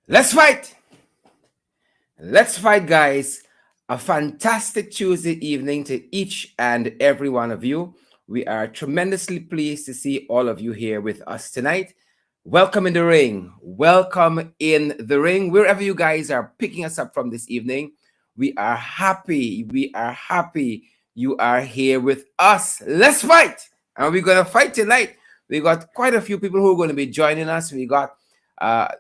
Let's fight. Let's fight, guys. A fantastic Tuesday evening to each and every one of you. We are tremendously pleased to see all of you here with us tonight. Welcome in the ring. Welcome in the ring. Wherever you guys are picking us up from this evening, we are happy. We are happy you are here with us. Let's fight. And we're going to fight tonight. We got quite a few people who are going to be joining us. We got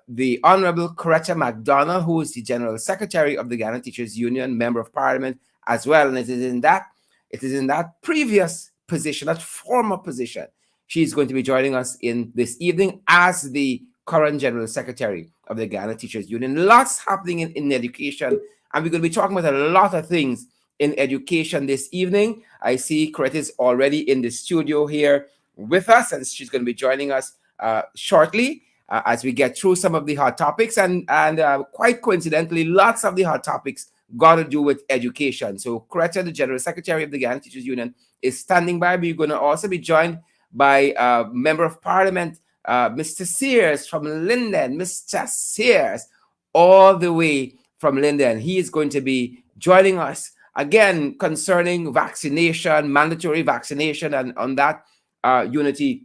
the Honorable Coretta McDonald, who is the General Secretary of the Guyana Teachers Union, Member of Parliament as well. And it is in that previous position, that former position, she's going to be joining us in this evening as the current General Secretary of the Guyana Teachers Union. Lots happening in education, and we're going to be talking about a lot of things in education this evening. I see Coretta is already in the studio here with us, and she's going to be joining us shortly as we get through some of the hot topics. And quite coincidentally, lots of the hot topics got to do with education. So Coretta, the General Secretary of the Guyana Teachers Union, is standing by. We're going to also be joined by Member of Parliament, Mr. Sears from Linden. Mr. Sears, all the way from Linden. He is going to be joining us again concerning vaccination, mandatory vaccination, and on that unity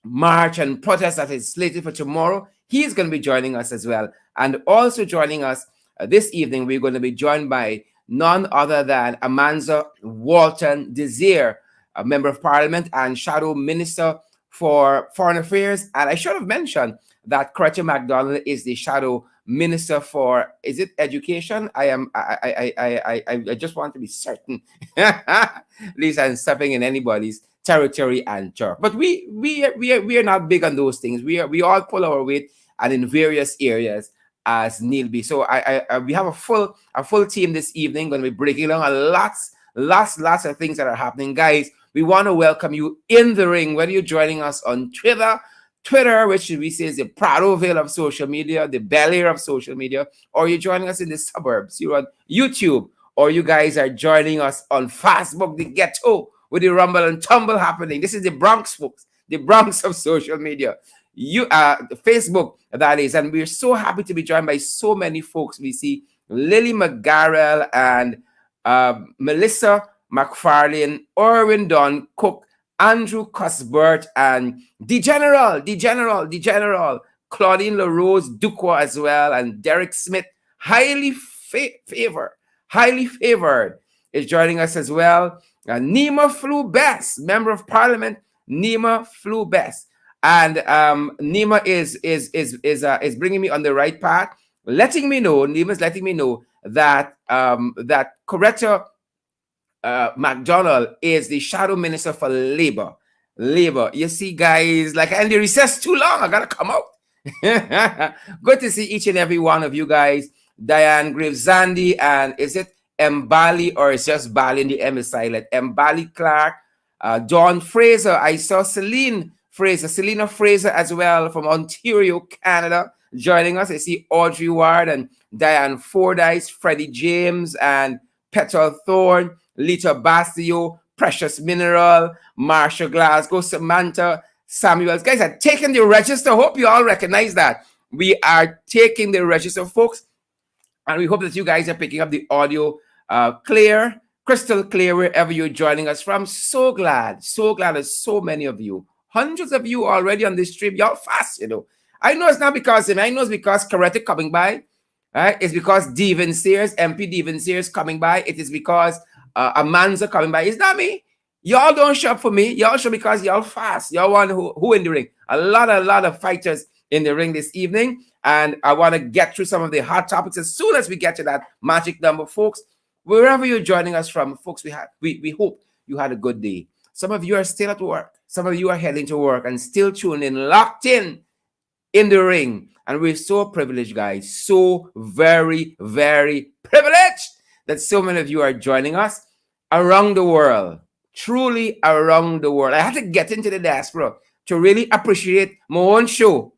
march and protest that is slated for tomorrow. He's going to be joining us as well. And also joining us this evening, we're going to be joined by none other than Amanza Walton-Desir, a Member of Parliament and Shadow Minister for Foreign Affairs. And I should have mentioned that Coretta McDonald is the Shadow Minister for, is it education? I just want to be certain. At least I'm stepping in anybody's territory and turf. But we are not big on those things. We all pull our weight and in various areas as need be. So we have a full team this evening, going to be breaking down lots of things that are happening. Guys, we want to welcome you in the ring, whether you're joining us on Twitter, which we say is the Pradoville of social media, the Bel Air of social media, or you're joining us in the suburbs, you're on YouTube, or you guys are joining us on Facebook, the ghetto, with the rumble and tumble happening. This is the Bronx, folks, the Bronx of social media. Facebook, that is. And we're so happy to be joined by so many folks. We see Lily McGarrell and Melissa McFarlane, Irwin Don Cook, Andrew Cuthbert, and the General, Claudine LaRose Duqua as well, and Derek Smith, highly favored, is joining us as well. Nima Flew Best, Member of Parliament, Nima Flew Best. And Nima is bringing me on the right path, Nima's letting me know that that Coretta McDonald is the Shadow Minister for Labor. You see, guys, like, and the recess too long, I gotta come out. Good to see each and every one of you guys. Diane Graves-Zandi, and is it Mbali or it's just Bali in the M is silent? Mbali Clark, Dawn Fraser. I saw Selena Fraser as well from Ontario, Canada, joining us. I see Audrey Ward and Diane Fordyce, Freddie James and Petal Thorne, Lita Bastio, Precious Mineral, Marsha Glasgow, Samantha Samuels. Guys are taking the register. Hope you all recognize that. We are taking the register, folks. And we hope that you guys are picking up the audio clear, crystal clear, wherever you're joining us from. So glad there's so many of you. Hundreds of you already on this stream. Y'all fast, you know. I know it's not because of me. I know it's because Coretta coming by. Right? It's because Devin Sears, MP Devin Sears coming by. It is because Amanza coming by. It's not me. Y'all don't show up for me. Y'all show because y'all fast. Y'all want who in the ring? A lot of fighters in the ring this evening. And I want to get through some of the hot topics as soon as we get to that magic number, folks. Wherever you're joining us from, folks, we hope you had a good day. Some of you are still at work. Some of you are heading to work and still tuned in, locked in the ring. And we're so privileged, guys. So very, very privileged that so many of you are joining us around the world. Truly around the world. I had to get into the diaspora to really appreciate my own show.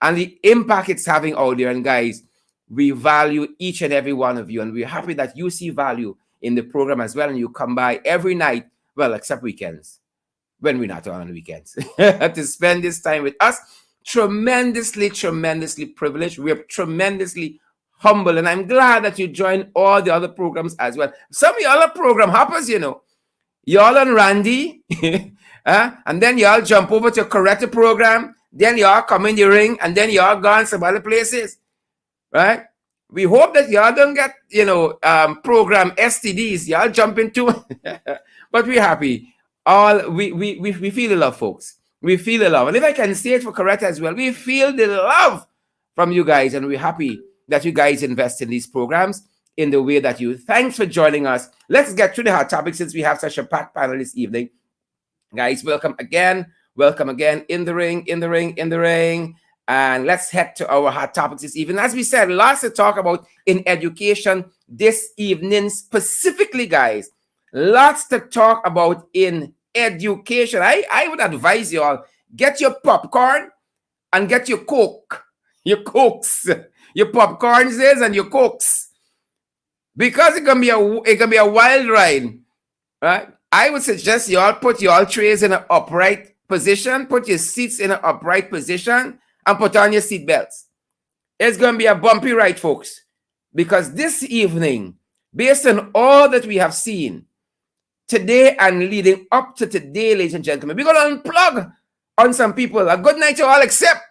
And the impact it's having out there. And guys, we value each and every one of you. And we're happy that you see value in the program as well. And you come by every night, well, except weekends, when we're not on the weekends, to spend this time with us. tremendously privileged. We're tremendously humble, and I'm glad that you join all the other programs as well. Some of y'all are program hoppers, you know. Y'all and Randy, and then y'all jump over to Coretta program. Then y'all come in the ring, and then y'all gone some other places, right? We hope that y'all don't get, program STDs. Y'all jump into, but we're happy. We feel the love, folks. We feel the love, and if I can say it for Coretta as well, we feel the love from you guys, and we're happy that you guys invest in these programs in the way that you. Thanks for joining us. Let's get to the hot topic since we have such a packed panel this evening. Guys, welcome again. Welcome again in the ring. And let's head to our hot topics this evening. As we said, lots to talk about in education this evening specifically, guys. Lots to talk about in education. I would advise you all, get your popcorn and get your Coke. Your Cokes. Your popcorns and your Cokes. Because it can be a wild ride, right? I would suggest you all put your trays in an upright position, put your seats in an upright position, and put on your seat belts. It's going to be a bumpy ride, folks, because this evening, based on all that we have seen today and leading up to today, ladies and gentlemen, we're going to unplug on some people. A good night to all except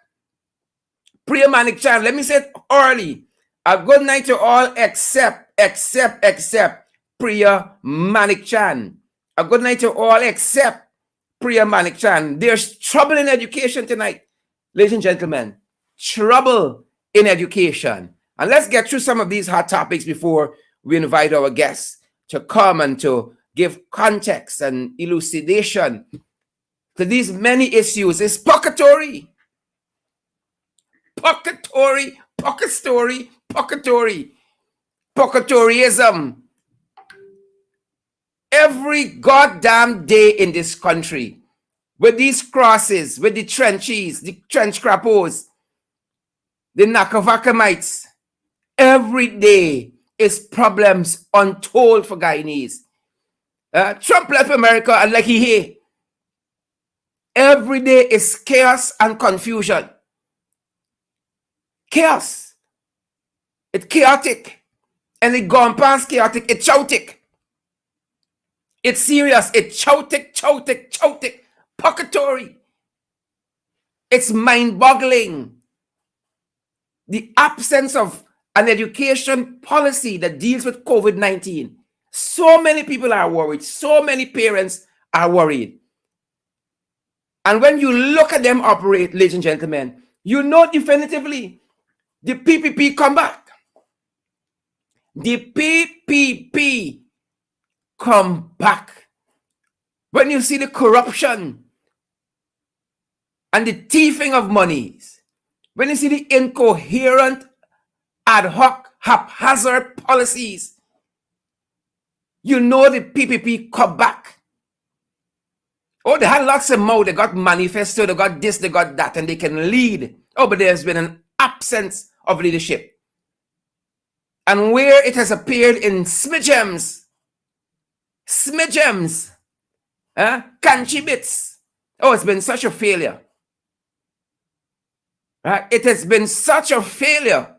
Priya Manik-Chan. Let me say it early. A good night to all except Priya Manik-Chan. A good night to all except Priya Manik-Chan. There's trouble in education tonight, ladies and gentlemen. Trouble in education. And let's get through some of these hot topics before we invite our guests to come and to give context and elucidation to these many issues. It's pocketory. Pocketoryism. Every goddamn day in this country, with these crosses, with the trenchies, the trench crappos, the Nakavakamites, every day is problems untold for Guyanese. Trump left America and like he here. Every day is chaos and confusion. Chaos. It's chaotic. And it gone past chaotic. It's chaotic. It's serious. It's chaotic. Pocketory. It's mind-boggling. The absence of an education policy that deals with COVID-19. So many people are worried. So many parents are worried. And when you look at them operate, ladies and gentlemen, you know definitively the PPP come back. The PPP come back. When you see the corruption and the thieving of monies, when you see the incoherent, ad hoc, haphazard policies, you know the PPP come back. Oh, they had lots of mouth. They got manifesto, they got this, they got that, and they can lead. Oh, but there's been an absence of leadership. And where it has appeared in smidgems, canchy bits. Oh, it's been such a failure. Right? It has been such a failure.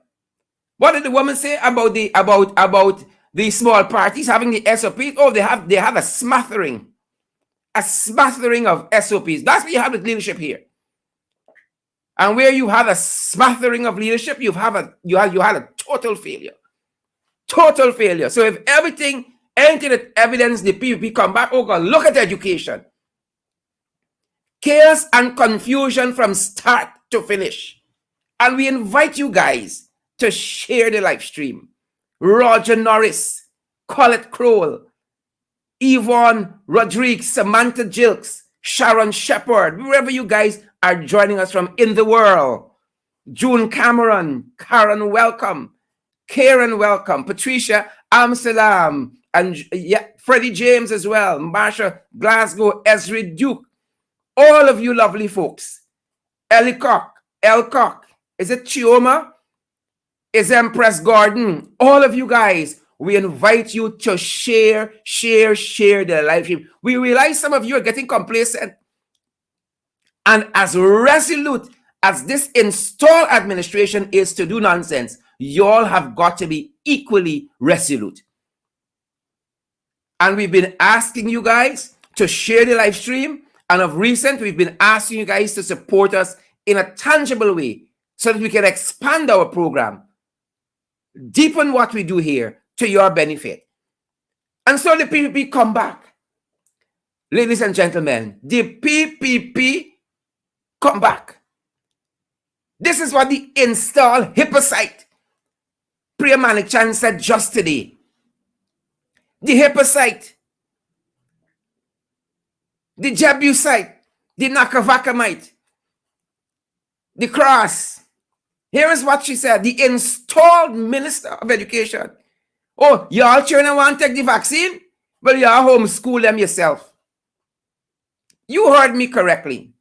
What did the woman say about the small parties having the SOPs? Oh, they have a smattering of SOPs. That's what you have with leadership here. And where you have a smattering of leadership, you had a total failure. Total failure. So if anything that evidence the PPP come back, oh God, look at education. Chaos and confusion from start to finish. And we invite you guys to share the live stream. Roger Norris, Colette Crowell, Yvonne Rodriguez, Samantha Jilks, Sharon Shepard, wherever you guys are joining us from in the world. June Cameron, Karen, welcome. Karen, welcome. Patricia Amsterdam, and Freddie James as well. Marsha Glasgow, Ezra Duke. All of you lovely folks. Elcock. Is it Chioma? Is Empress Gordon? All of you guys, we invite you to share the live stream. We realize some of you are getting complacent and as resolute as this installed administration is to do nonsense, y'all have got to be equally resolute. And we've been asking you guys to share the live stream. And of recent, we've been asking you guys to support us in a tangible way so that we can expand our program, deepen what we do here to your benefit. And so the PPP come back. Ladies and gentlemen, the PPP come back. This is what the installed hypocrite Priya Manikchan said just today. The hypocrite, the Jebusite, the Nakavakamite, the cross. Here is what she said, the installed Minister of Education. Oh, y'all children want to take the vaccine? Well, y'all homeschool them yourself. You heard me correctly.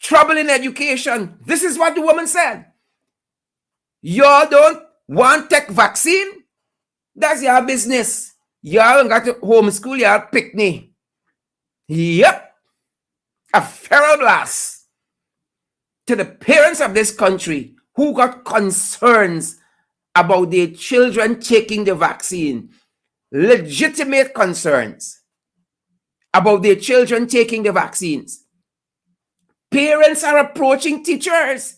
Trouble in education. This is what the woman said. Y'all don't want to take vaccine? That's your business. Y'all got to homeschool y'all picnic. Yep. A feral blast to the parents of this country who got concerns about their children taking the vaccine. Legitimate concerns about their children taking the vaccines. Parents are approaching teachers,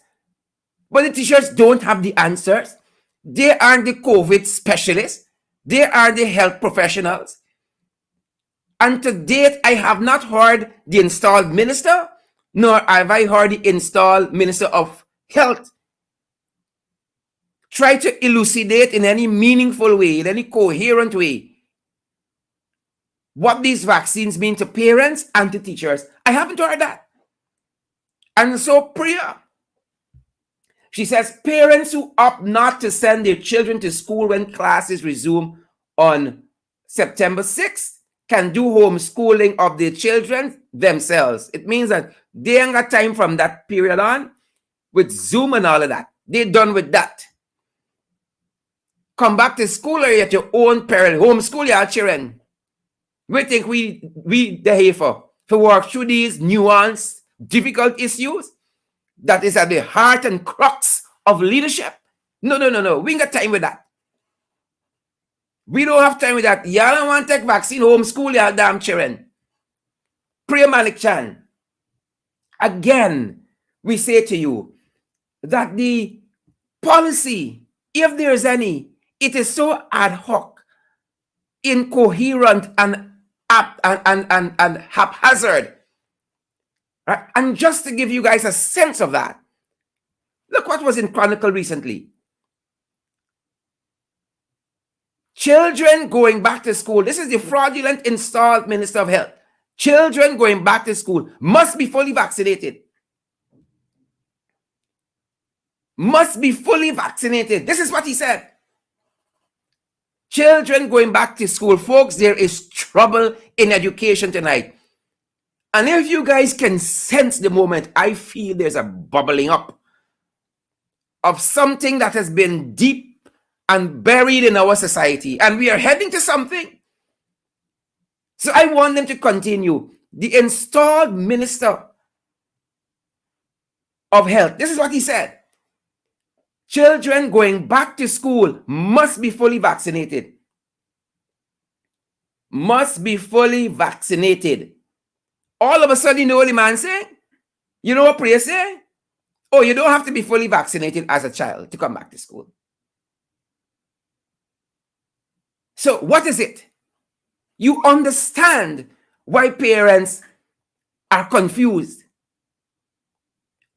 but the teachers don't have the answers. They aren't the COVID specialists. They are the health professionals. And to date, I have not heard the installed minister, nor have I heard the installed Minister of Health try to elucidate in any meaningful way, in any coherent way, what these vaccines mean to parents and to teachers. I haven't heard that. And so Priya, she says, parents who opt not to send their children to school when classes resume on September 6th can do homeschooling of their children themselves. It means that they ain't got time from that period on with Zoom and all of that. They're done with that. Come back to school or at your own peril. Homeschool your children. We think we there here for work through these nuanced, difficult issues that is at the heart and crux of leadership. No. We ain't got time with that. We don't have time with that. Y'all don't want to take vaccine, homeschool y'all damn children. Priya Manikchan. Again, we say to you that the policy, if there is any, it is so ad hoc, incoherent, and haphazard. Right? And just to give you guys a sense of that, look what was in Chronicle recently. Children going back to school. This is the fraudulent installed Minister of Health. Children going back to school must be fully vaccinated. Must be fully vaccinated. This is what he said. Children going back to school. Folks, there is trouble in education tonight. And if you guys can sense the moment, I feel there's a bubbling up of something that has been deep and buried in our society. And we are heading to something. So I want them to continue. The installed Minister of Health, this is what he said. Children going back to school must be fully vaccinated. Must be fully vaccinated. All of a sudden, you know what the man say? You know what Priya say? Oh, you don't have to be fully vaccinated as a child to come back to school. So what is it? You understand why parents are confused.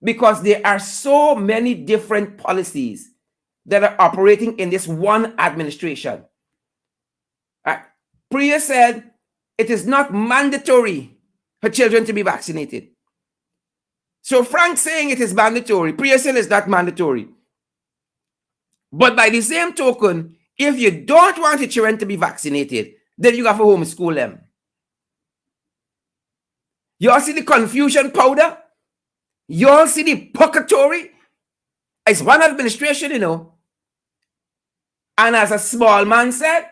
Because there are so many different policies that are operating in this one administration. Priya said it is not mandatory for children to be vaccinated. So Frank saying it is mandatory. Priya said it's not mandatory. But by the same token, if you don't want your children to be vaccinated, then you have to homeschool them. You all see the confusion powder? You all see the purgatory? It's one administration, you know. And as a small man said,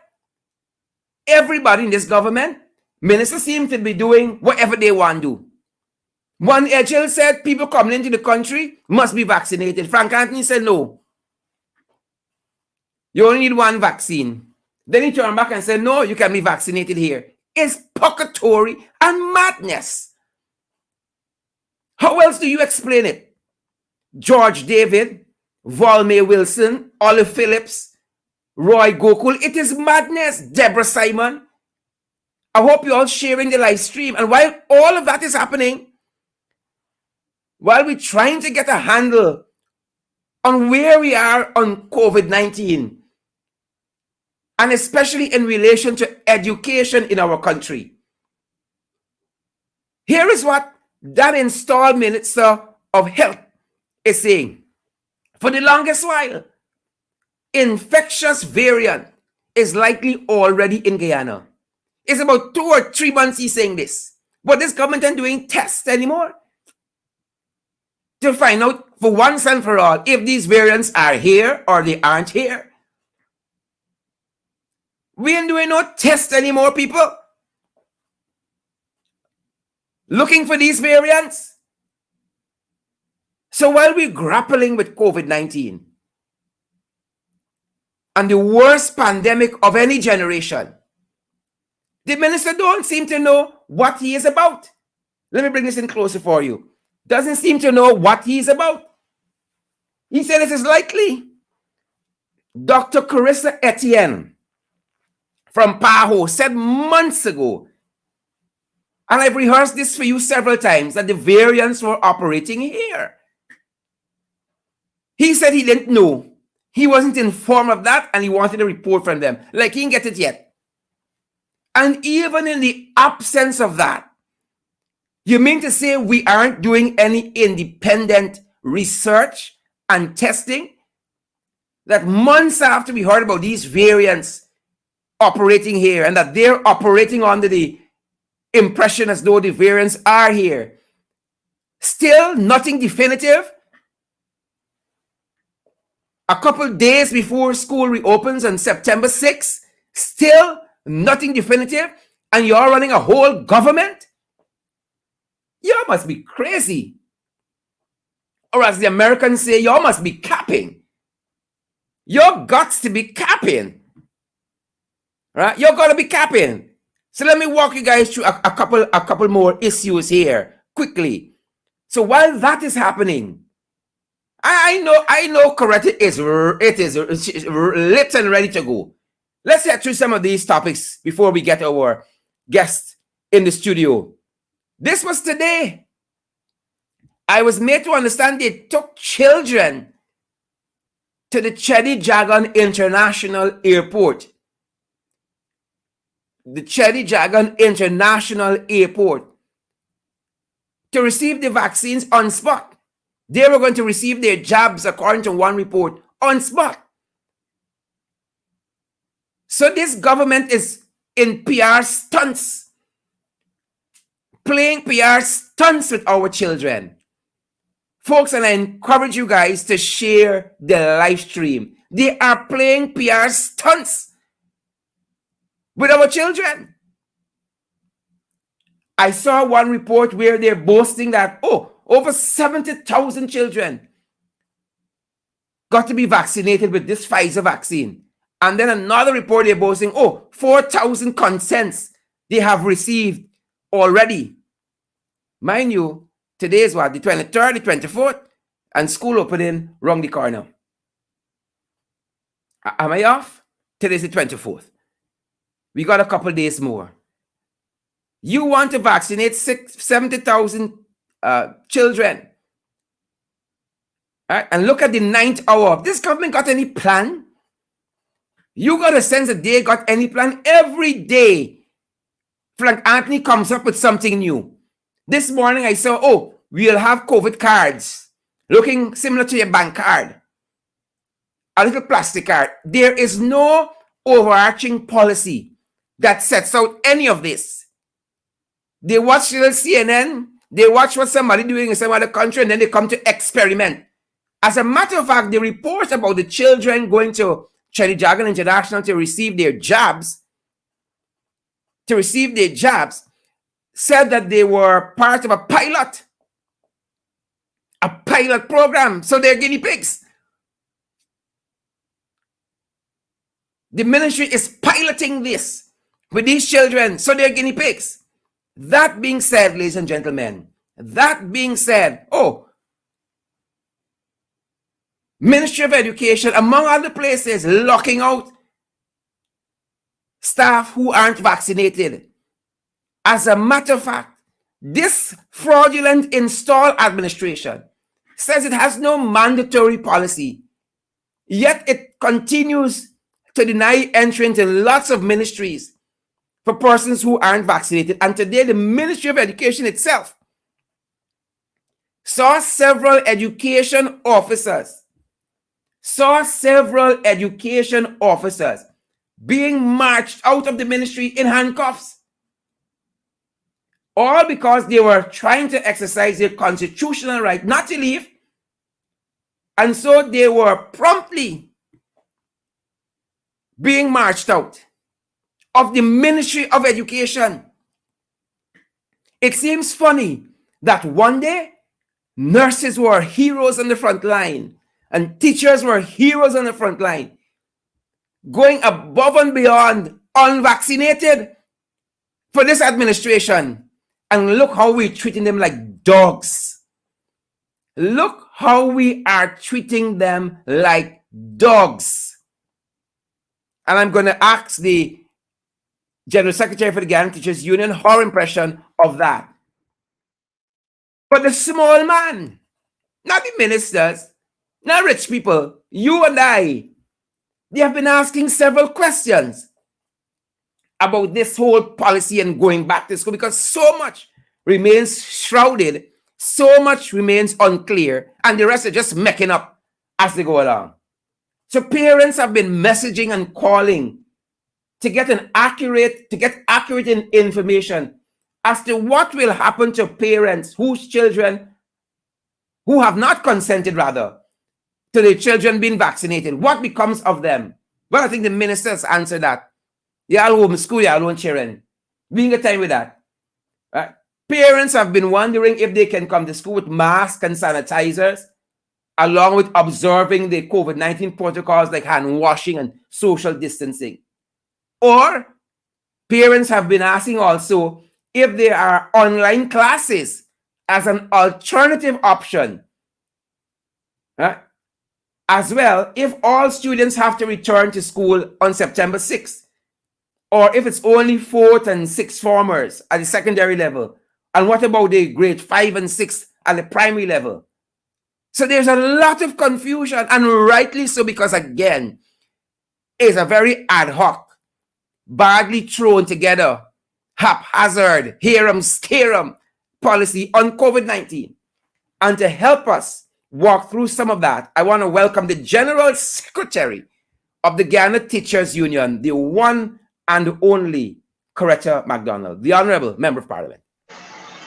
everybody in this government, ministers seem to be doing whatever they want to do. One HL said people coming into the country must be vaccinated. Frank Anthony said no. You only need one vaccine. Then he turned back and said, no, you can be vaccinated here. It's purgatory and madness. How else do you explain it? George David, Volmay Wilson, Olive Phillips, Roy Gokul. It is madness. Deborah Simon. I hope you're all sharing the live stream. And while all of that is happening, while we're trying to get a handle on where we are on COVID-19, and especially in relation to education in our country, here is what that installed Minister of Health is saying. For the longest while, infectious variant is likely already in Guyana. It's about 2 or 3 months he's saying this. But this government isn't doing tests anymore to find out for once and for all if these variants are here or they aren't here. We ain't doing no tests anymore, people. Looking for these variants. So while we're grappling with COVID-19 and the worst pandemic of any generation, the minister don't seem to know what he is about. Let me bring this in closer for you. Doesn't seem to know what he is about. He said it is likely. Dr. Carissa Etienne from PAHO said months ago, and I've rehearsed this for you several times, that the variants were operating here. He said he didn't know. He wasn't informed of that, and he wanted a report from them. Like he didn't get it yet. And even in the absence of that, you mean to say we aren't doing any independent research and testing? That months after we heard about these variants operating here, and that they're operating under the impression as though the variants are here, still nothing definitive? A couple days before school reopens on September 6th, still nothing definitive, and you're running a whole government? You must be crazy. Or as the Americans say, you must be capping. Your guts to be capping. Right? You're going to be capping. So let me walk you guys through a couple more issues here quickly. So while that is happening, I know Coretta is lit and ready to go. Let's get through some of these topics before we get our guest in the studio. This was today. I was made to understand they took children to the Cheddi Jagan International Airport. The Cheddi Jagan International Airport to receive the vaccines on spot. They were going to receive their jabs, according to one report, on spot. So this government is in PR stunts, playing PR stunts with our children. Folks, and I encourage you guys to share the live stream. They are playing PR stunts with our children. I saw one report where they're boasting that, over 70,000 children got to be vaccinated with this Pfizer vaccine. And then another report they're boasting, 4,000 consents they have received already. Mind you, today is what? The 23rd, the 24th, and school opening round the corner. Am I off? Today's the 24th. We got a couple days more. You want to vaccinate 70,000 children. All right? And look at the 9th hour. This government got any plan? You got a sense that they got any plan? Every day, Frank Anthony comes up with something new. This morning I saw, we'll have COVID cards looking similar to your bank card. A little plastic card. There is no overarching policy that sets out any of this. They watch little CNN, they watch what somebody doing in some other country, and then they come to experiment. As a matter of fact, the report about the children going to Cheddi Jagan International to receive their jabs, said that they were part of a pilot a pilot program, so they're guinea pigs. The ministry is piloting this with these children, so they're guinea pigs. That being said, ladies and gentlemen, that being said, Ministry of Education, among other places, locking out staff who aren't vaccinated. As a matter of fact, this fraudulent install administration says it has no mandatory policy, yet it continues to deny entry into lots of ministries for persons who aren't vaccinated. And today, the Ministry of Education itself saw several education officers being marched out of the ministry in handcuffs, all because they were trying to exercise their constitutional right not to leave. And so they were promptly being marched out of the Ministry of Education. It seems funny that one day nurses were heroes on the front line and teachers were heroes on the front line, going above and beyond, unvaccinated, for this administration. And look how we're treating them like dogs. Look how we are treating them like dogs. And I'm going to ask the General Secretary for the Guyana Teachers Union her impression of that. But the small man, not the ministers, not rich people, you and I, they have been asking several questions about this whole policy and going back to school, because so much remains shrouded, so much remains unclear, and the rest are just making up as they go along. So parents have been messaging and calling to get accurate information as to what will happen to parents whose children, who have not consented rather, to their children being vaccinated. What becomes of them? Well, I think the ministers answered that. Y'all homeschool y'all own children. Being a time with that. Right? Parents have been wondering if they can come to school with masks and sanitizers, along with observing the COVID-19 protocols like hand washing and social distancing. Or parents have been asking also if there are online classes as an alternative option. Right? As well, if all students have to return to school on September 6th, or if it's only 4th and 6th formers at the secondary level, and what about the grade 5 and 6 at the primary level? So there's a lot of confusion, and rightly so, because again, it's a very ad hoc, badly thrown together, haphazard, hear 'em, scare 'em policy on COVID-19. And to help us walk through some of that, I want to welcome the General Secretary of the Guyana Teachers Union, the one and only Coretta McDonald, the Honorable Member of Parliament.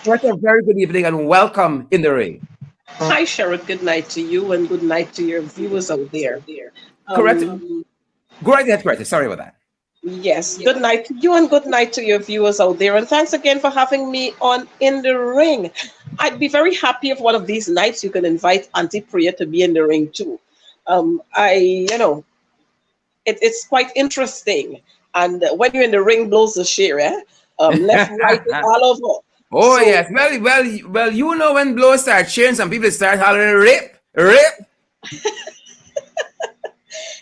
Coretta, very good evening and welcome in the ring. Hi, Sherrod. Good night to you and good night to your viewers out there. Coretta, go right ahead, Coretta. Sorry about that. Yes, good night to you and good night to your viewers out there. And thanks again for having me on In the Ring. I'd be very happy if one of these nights you can invite Auntie Priya to be in the ring too. It's quite interesting. And when you're in the ring, blows the shear, left, right, all over. Oh, so, yes. Well, you know when blows start cheering, some people start hollering, rip, rip.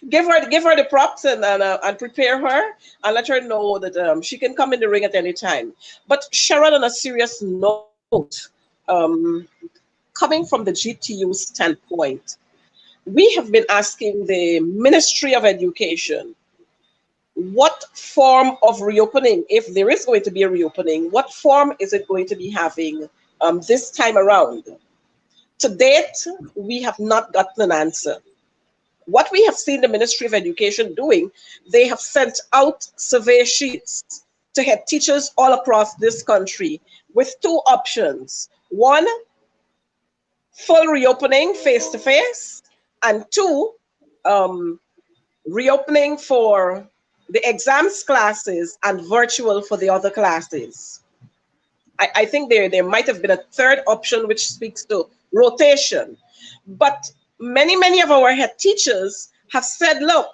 Give her the props and prepare her and let her know that she can come in the ring at any time. But Sherrod, on a serious note, coming from the GTU standpoint, we have been asking the Ministry of Education, what form of reopening, if there is going to be a reopening, what form is it going to be having this time around? To date, we have not gotten an answer. What we have seen the Ministry of Education doing, they have sent out survey sheets to head teachers all across this country with two options. One, full reopening face-to-face, and two, reopening for the exams classes and virtual for the other classes. I think there might have been a third option which speaks to rotation. But many of our head teachers have said, look,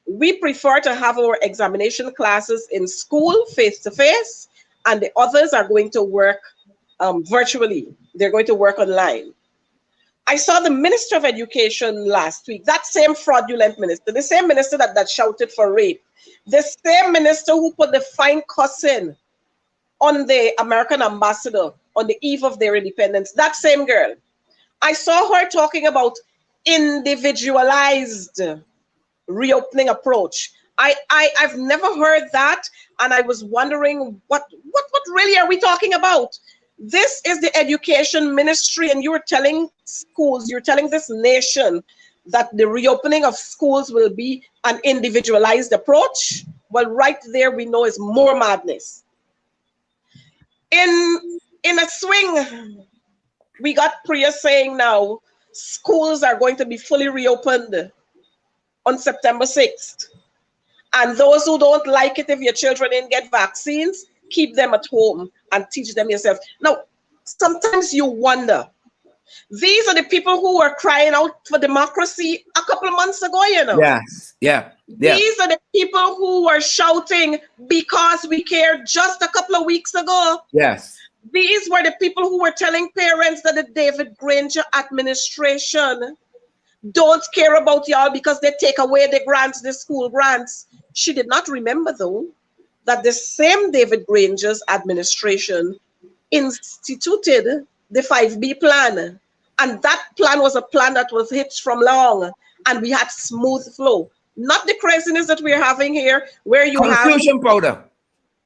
we prefer to have our examination classes in school face-to-face, and the others are going to work virtually. They're going to work online. I saw the Minister of Education last week, that same fraudulent minister, the same minister that shouted for rape, the same minister who put the fine cussing on the American ambassador on the eve of their independence, that same girl. I saw her talking about individualized reopening approach. I've never heard that, and I was wondering what really are we talking about? This is the education ministry, and you're telling schools, you're telling this nation that the reopening of schools will be an individualized approach. Well, right there we know is more madness. In a swing, we got Priya saying now schools are going to be fully reopened on September 6th. And those who don't like it, if your children didn't get vaccines, keep them at home and teach them yourself. Now, sometimes you wonder, these are the people who were crying out for democracy a couple of months ago, you know. Yes, yeah. These are the people who were shouting because we care just a couple of weeks ago. Yes. These were the people who were telling parents that the David Granger administration don't care about y'all because they take away the grants, the school grants. She did not remember, though, that the same David Granger's administration instituted the 5B plan. And that plan was a plan that was hit from long, and we had smooth flow. Not the craziness that we're having here, where you have confusion powder.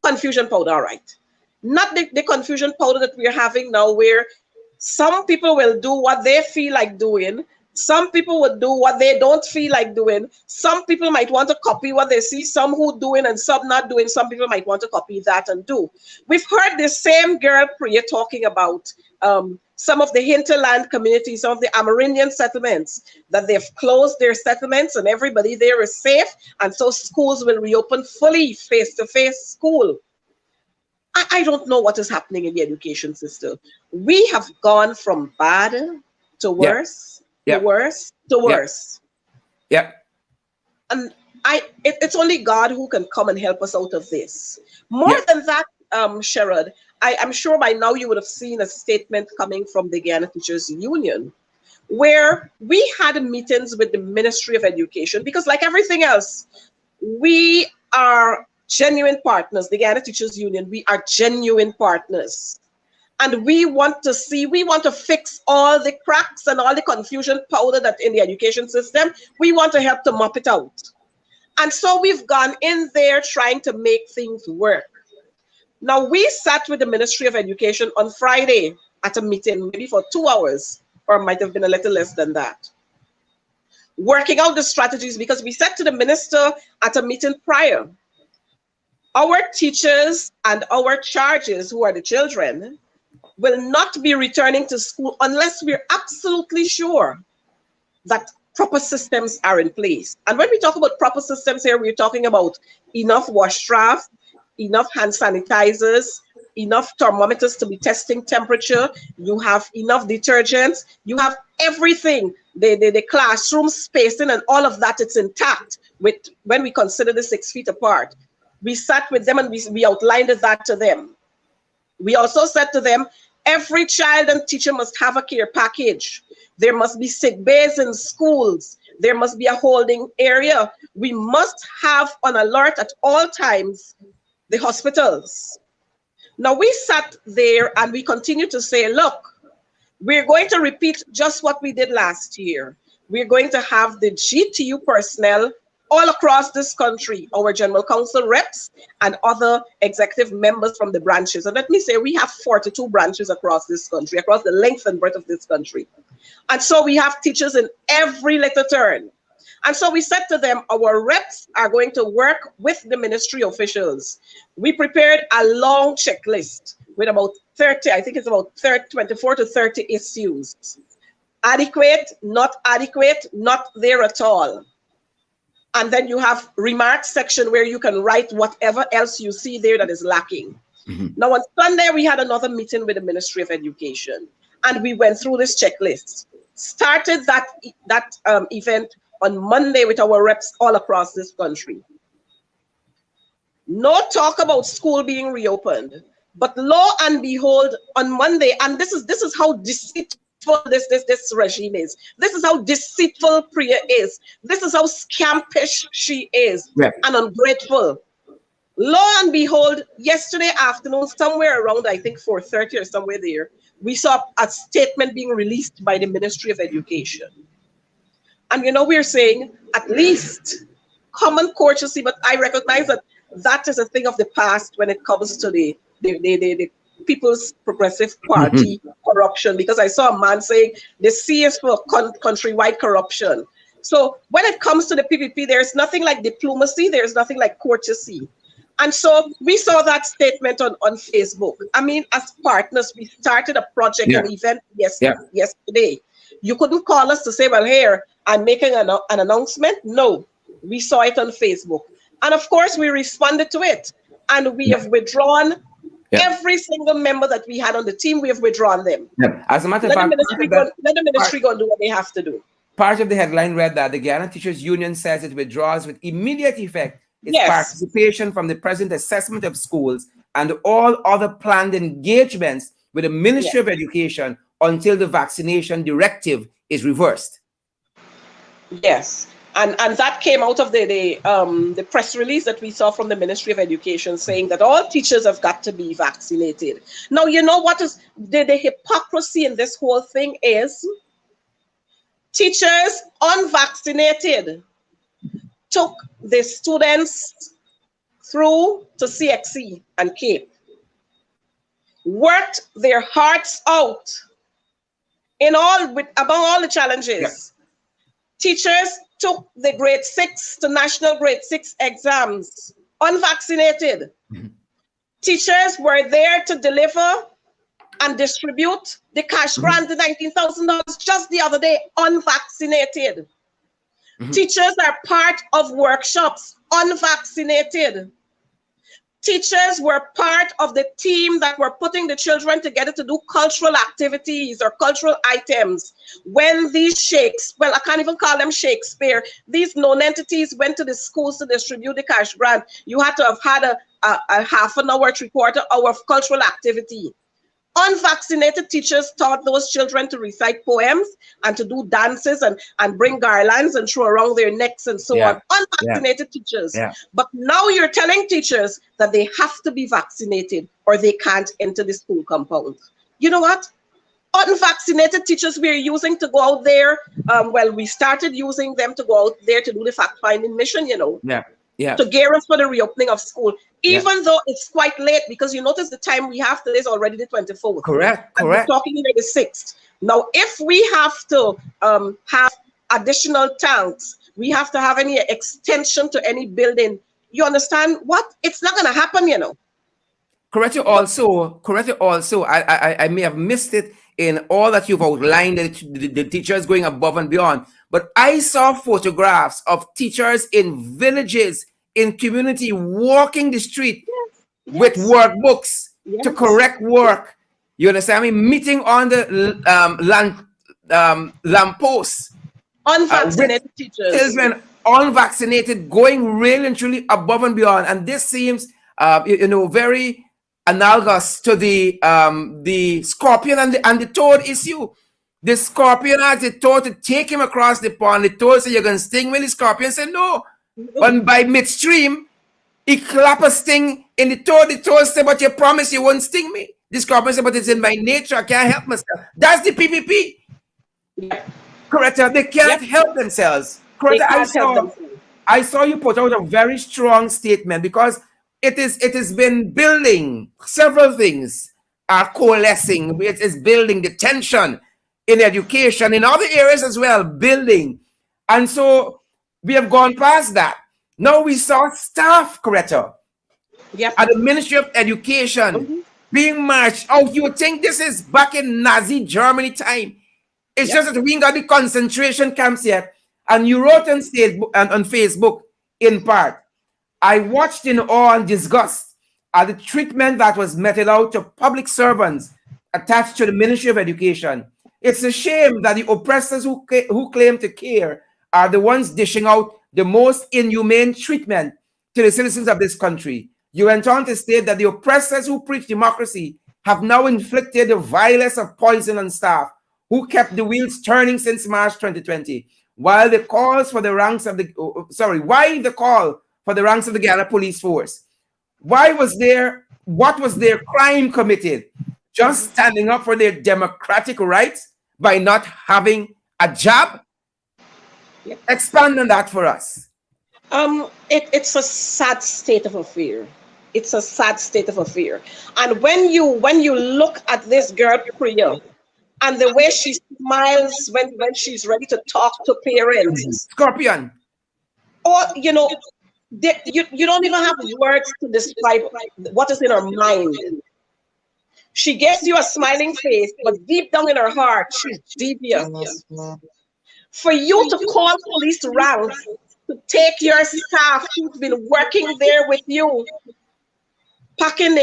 Confusion powder, all right. Not the confusion powder that we're having now, where some people will do what they feel like doing. Some people would do what they don't feel like doing. Some people might want to copy what they see, some who doing and some not doing. Some people might want to copy that and do. We've heard the same girl, Priya, talking about some of the hinterland communities, some of the Amerindian settlements, that they've closed their settlements and everybody there is safe. And so schools will reopen fully, face-to-face school. I don't know what is happening in the education system. We have gone from bad to worse, to worse, to worse. Yeah. And it's only God who can come and help us out of this. More than that, Sherrod, I'm sure by now you would have seen a statement coming from the Guyana Teachers Union, where we had meetings with the Ministry of Education, because like everything else, we are genuine partners. The Guyana Teachers Union, we are genuine partners. And we want to fix all the cracks and all the confusion powder that in the education system. We want to help to mop it out. And so we've gone in there trying to make things work. Now, we sat with the Ministry of Education on Friday at a meeting, maybe for 2 hours, or it might have been a little less than that, working out the strategies, because we said to the minister at a meeting prior, our teachers and our charges, who are the children, will not be returning to school unless we're absolutely sure that proper systems are in place. And when we talk about proper systems here, we're talking about enough wash staff, enough hand sanitizers, enough thermometers to be testing temperature, you have enough detergents, you have everything, the classroom spacing and all of that, it's intact with when we consider the 6 feet apart. We sat with them and we outlined that to them. We also said to them, every child and teacher must have a care package. There must be sick bays in schools. There must be a holding area. We must have on alert at all times the hospitals. Now we sat there and we continue to say, look, we're going to repeat just what we did last year. We're going to have the GTU personnel all across this country, our general council reps and other executive members from the branches. And let me say, we have 42 branches across this country, across the length and breadth of this country. And so we have teachers in every little turn. And so we said to them, our reps are going to work with the ministry officials. We prepared a long checklist with about 30, I think it's about 24 to 30 issues. Adequate, not there at all. And then you have remarks section where you can write whatever else you see there that is lacking. Mm-hmm. Now on Sunday, we had another meeting with the Ministry of Education. and we went through this checklist. Started that event on Monday with our reps all across this country. No talk about school being reopened, but lo and behold, on Monday, and this is how deceitful this regime is. This is how deceitful Priya is. This is how scampish she is, and ungrateful. Lo and behold, yesterday afternoon, somewhere around, I think 4:30 or somewhere there, we saw a statement being released by the Ministry of Education. And we're saying at least common courtesy, but I recognize that is a thing of the past when it comes to the People's Progressive Party corruption, because I saw a man saying the C is for countrywide corruption. So when it comes to the PPP, there's nothing like diplomacy, there's nothing like courtesy. And so we saw that statement on Facebook. I mean, as partners, we started a project, an event yesterday. You couldn't call us to say, well, here, I'm making an announcement. No, we saw it on Facebook. And of course, we responded to it. And we have withdrawn every single member that we had on the team. We have withdrawn them. As a matter of fact, let the ministry go and do what they have to do. Part of the headline read that the Guyana Teachers Union says it withdraws with immediate effect its participation from the present assessment of schools and all other planned engagements with the Ministry of Education until the vaccination directive is reversed. Yes. And that came out of the press release that we saw from the Ministry of Education saying that all teachers have got to be vaccinated. Now, you know what is the hypocrisy in this whole thing is? Teachers unvaccinated took the students through to CXC and CAPE, worked their hearts out among all the challenges. Teachers took the grade 6 to national grade 6 exams unvaccinated. Teachers were there to deliver and distribute the cash grant, the $19,000 just the other day, unvaccinated. Teachers are part of workshops, unvaccinated. Teachers were part of the team that were putting the children together to do cultural activities or cultural items. When these well, I can't even call them Shakespeare, these known entities went to the schools to distribute the cash grant, you had to have had a half an hour, 3/4 hour of cultural activity. Unvaccinated teachers taught those children to recite poems and to do dances and bring garlands and throw around their necks and so on. Unvaccinated teachers. But now you're telling teachers that they have to be vaccinated or they can't enter the school compound. You know what? Unvaccinated teachers we're using to go out there. Well, we started using them to go out there to do the fact-finding mission, to gear us for the reopening of school, even though it's quite late, because you notice the time we have today is already the 24th. Correct. And we're talking about the 6th. Now, if we have to have additional tanks, we have to have any extension to any building, you understand what? It's not going to happen, Coretta also, I may have missed it in all that you've outlined, the teachers going above and beyond. But I saw photographs of teachers in villages, in community, walking the street with workbooks to correct work. You understand me? Meeting on the lampposts. Unvaccinated teachers. Children unvaccinated, going really and truly above and beyond. And this seems, very analogous to the scorpion and the toad issue. The scorpion asked the toad to take him across the pond. The toad said, "You're going to sting me?" The scorpion said, "No." And by midstream, he clapped a sting in the toad. The toad said, "But you promised you won't sting me." The scorpion said, "But it's in my nature. I can't help myself." That's the PPP. Coretta, they can't help themselves. Coretta, I saw you put out a very strong statement because it has been building several things are coalescing. It is building the tension in education, in other areas as well, building. And so we have gone past that. Now we saw staff, Coretta, at the Ministry of Education being marched out. You would think this is back in Nazi Germany time. It's just that we ain't got the concentration camps yet. And you wrote on Facebook, in part, "I watched in awe and disgust at the treatment that was meted out to public servants attached to the Ministry of Education. It's a shame that the oppressors who claim to care are the ones dishing out the most inhumane treatment to the citizens of this country. You went on to state that the oppressors who preach democracy have now inflicted the vilest of poison on staff who kept the wheels turning since March 2020. While the calls for the ranks of the why the call for the ranks of the Guyana police force? What was their crime committed? Just standing up for their democratic rights by not having a job? Yep. Expand on that for us. It's a sad state of affair. It's a sad state of affair. And when you look at this girl, Priya, and the way she smiles when she's ready to talk to parents. Scorpion. Or, you don't even have words to describe what is in her mind. She gives you a smiling face, but deep down in her heart, she's devious. For you to call police ranks to take your staff who's been working there with you, packing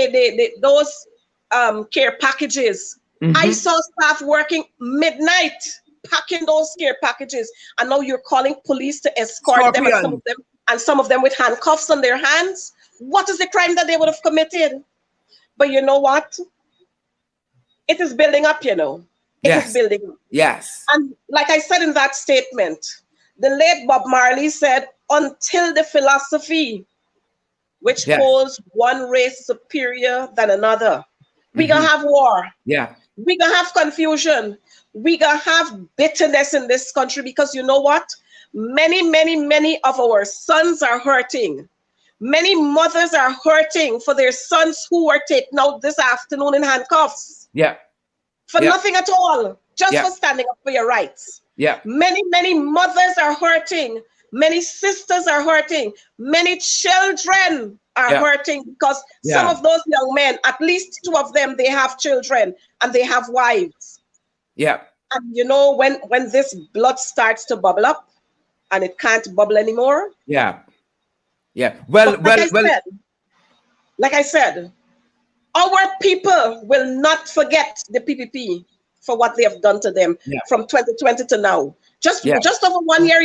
those care packages. Mm-hmm. I saw staff working midnight, packing those care packages, and now you're calling police to escort them, and some of them with handcuffs on their hands. What is the crime that they would have committed? But you know what? It is building up, It is building up. Yes. And like I said in that statement, the late Bob Marley said, until the philosophy which holds one race superior than another, we gonna have war. Yeah. We gonna have confusion. We gonna have bitterness in this country because you know what? Many of our sons are hurting. Many mothers are hurting for their sons who were taken out this afternoon in handcuffs. Yeah. For nothing at all, just for standing up for your rights. Yeah. Many mothers are hurting. Many sisters are hurting. Many children are hurting because some of those young men, at least two of them, they have children and they have wives. Yeah. And when this blood starts to bubble up and it can't bubble anymore. Yeah. Yeah. Like I said, our people will not forget the PPP for what they have done to them from 2020 to now. Just over 1 year,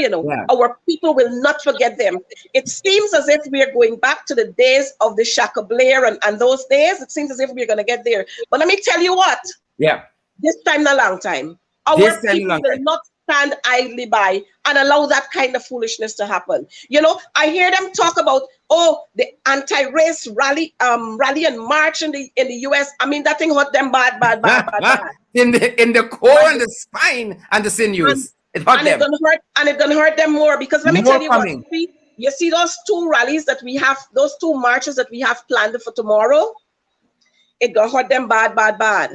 our people will not forget them. It seems as if we are going back to the days of the Shaka Blair and those days. It seems as if we're going to get there. But let me tell you what. Yeah. This time, a long time. Our people will not stand idly by and allow that kind of foolishness to happen. I hear them talk about, the anti-race rally and march in the US. I mean, that thing hurt them bad. in the core and the spine and the sinews. It hurt them. It's gonna hurt them more because let me tell you what. You see those two rallies that we have, those two marches that we have planned for tomorrow. It gonna hurt them bad.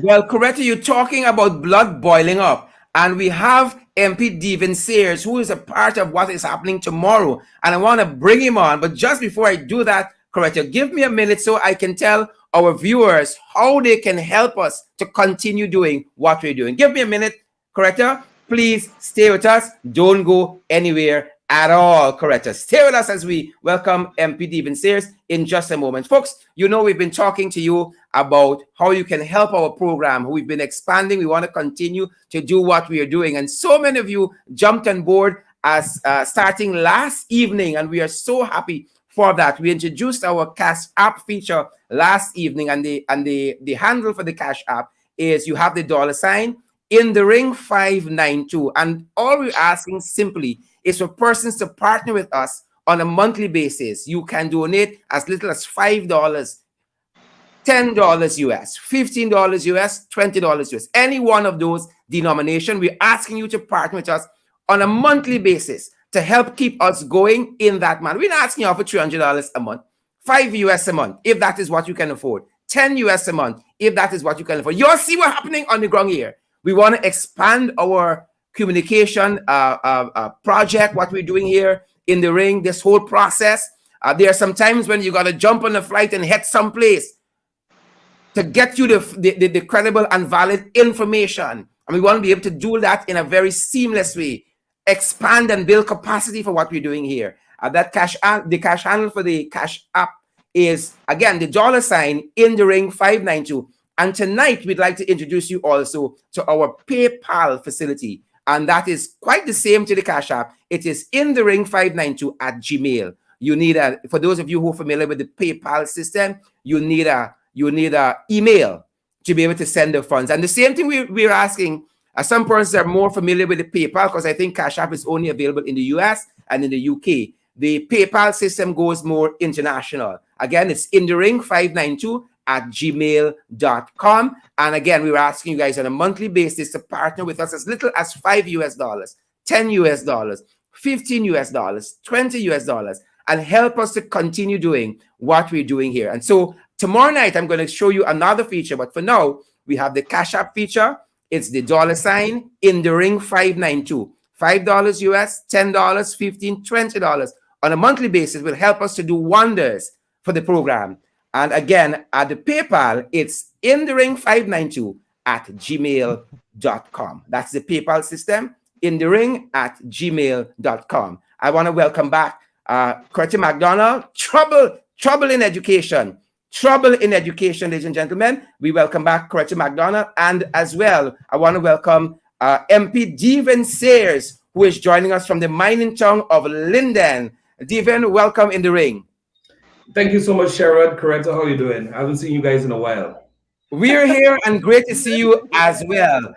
Well, Coretta, you're talking about blood boiling up. And we have MP Devin Sears, who is a part of what is happening tomorrow. And I want to bring him on. But just before I do that, Coretta, give me a minute so I can tell our viewers how they can help us to continue doing what we're doing. Give me a minute, Coretta. Please stay with us. Don't go anywhere at all, Coretta. Stay with us as we welcome MP Devin Sears in just a moment. Folks, we've been talking to you about how you can help our program. We've been expanding. We want to continue to do what we are doing. And so many of you jumped on board as starting last evening, and we are so happy for that. We introduced our Cash App feature last evening, and the handle for the Cash App is you have the $ in the ring 592. And all we're asking simply is for persons to partner with us on a monthly basis. You can donate as little as $5, $10 US, $15 US, $20 US. Any one of those denominations, we're asking you to partner with us on a monthly basis to help keep us going in that manner. We're not asking you for $300 a month, $5 US a month, if that is what you can afford, $10 US a month, if that is what you can afford. You'll see what's happening on the ground here. We want to expand our communication project, what we're doing here in the ring, this whole process. There are some times when you got to jump on a flight and head someplace to get you the credible and valid information. And we want to be able to do that in a very seamless way, expand and build capacity for what we're doing here. The cash handle for the Cash App is, again, the $ in the ring 592. And tonight, we'd like to introduce you also to our PayPal facility. And that is quite the same to the Cash App. It is in the ring 592 at Gmail. You need for those of you who are familiar with the PayPal system, you need a email to be able to send the funds. And the same thing we're asking, some persons are more familiar with the PayPal because I think Cash App is only available in the US and in the UK. The PayPal system goes more international. Again, it's in the ring 592 at gmail.com. And again, we were asking you guys on a monthly basis to partner with us as little as $5 US, $10 US, $15 US, $20 US, and help us to continue doing what we're doing here. And so tomorrow night, I'm going to show you another feature. But for now, we have the Cash App feature. It's the $ in the ring 592. $5 US, $10, $15, $20 on a monthly basis will help us to do wonders for the program. And again, at the PayPal, it's in the ring 592 at gmail.com. That's the PayPal system, in the ring at gmail.com. I want to welcome back Coretta McDonald. Trouble in education. Trouble in education, ladies and gentlemen. We welcome back Coretta McDonald. And as well, I want to welcome MP Devin Sears, who is joining us from the mining town of Linden. Devin, welcome in the ring. Thank you so much, Sherrod. Coretta, how are you doing? I haven't seen you guys in a while. We're here and great to see you as well.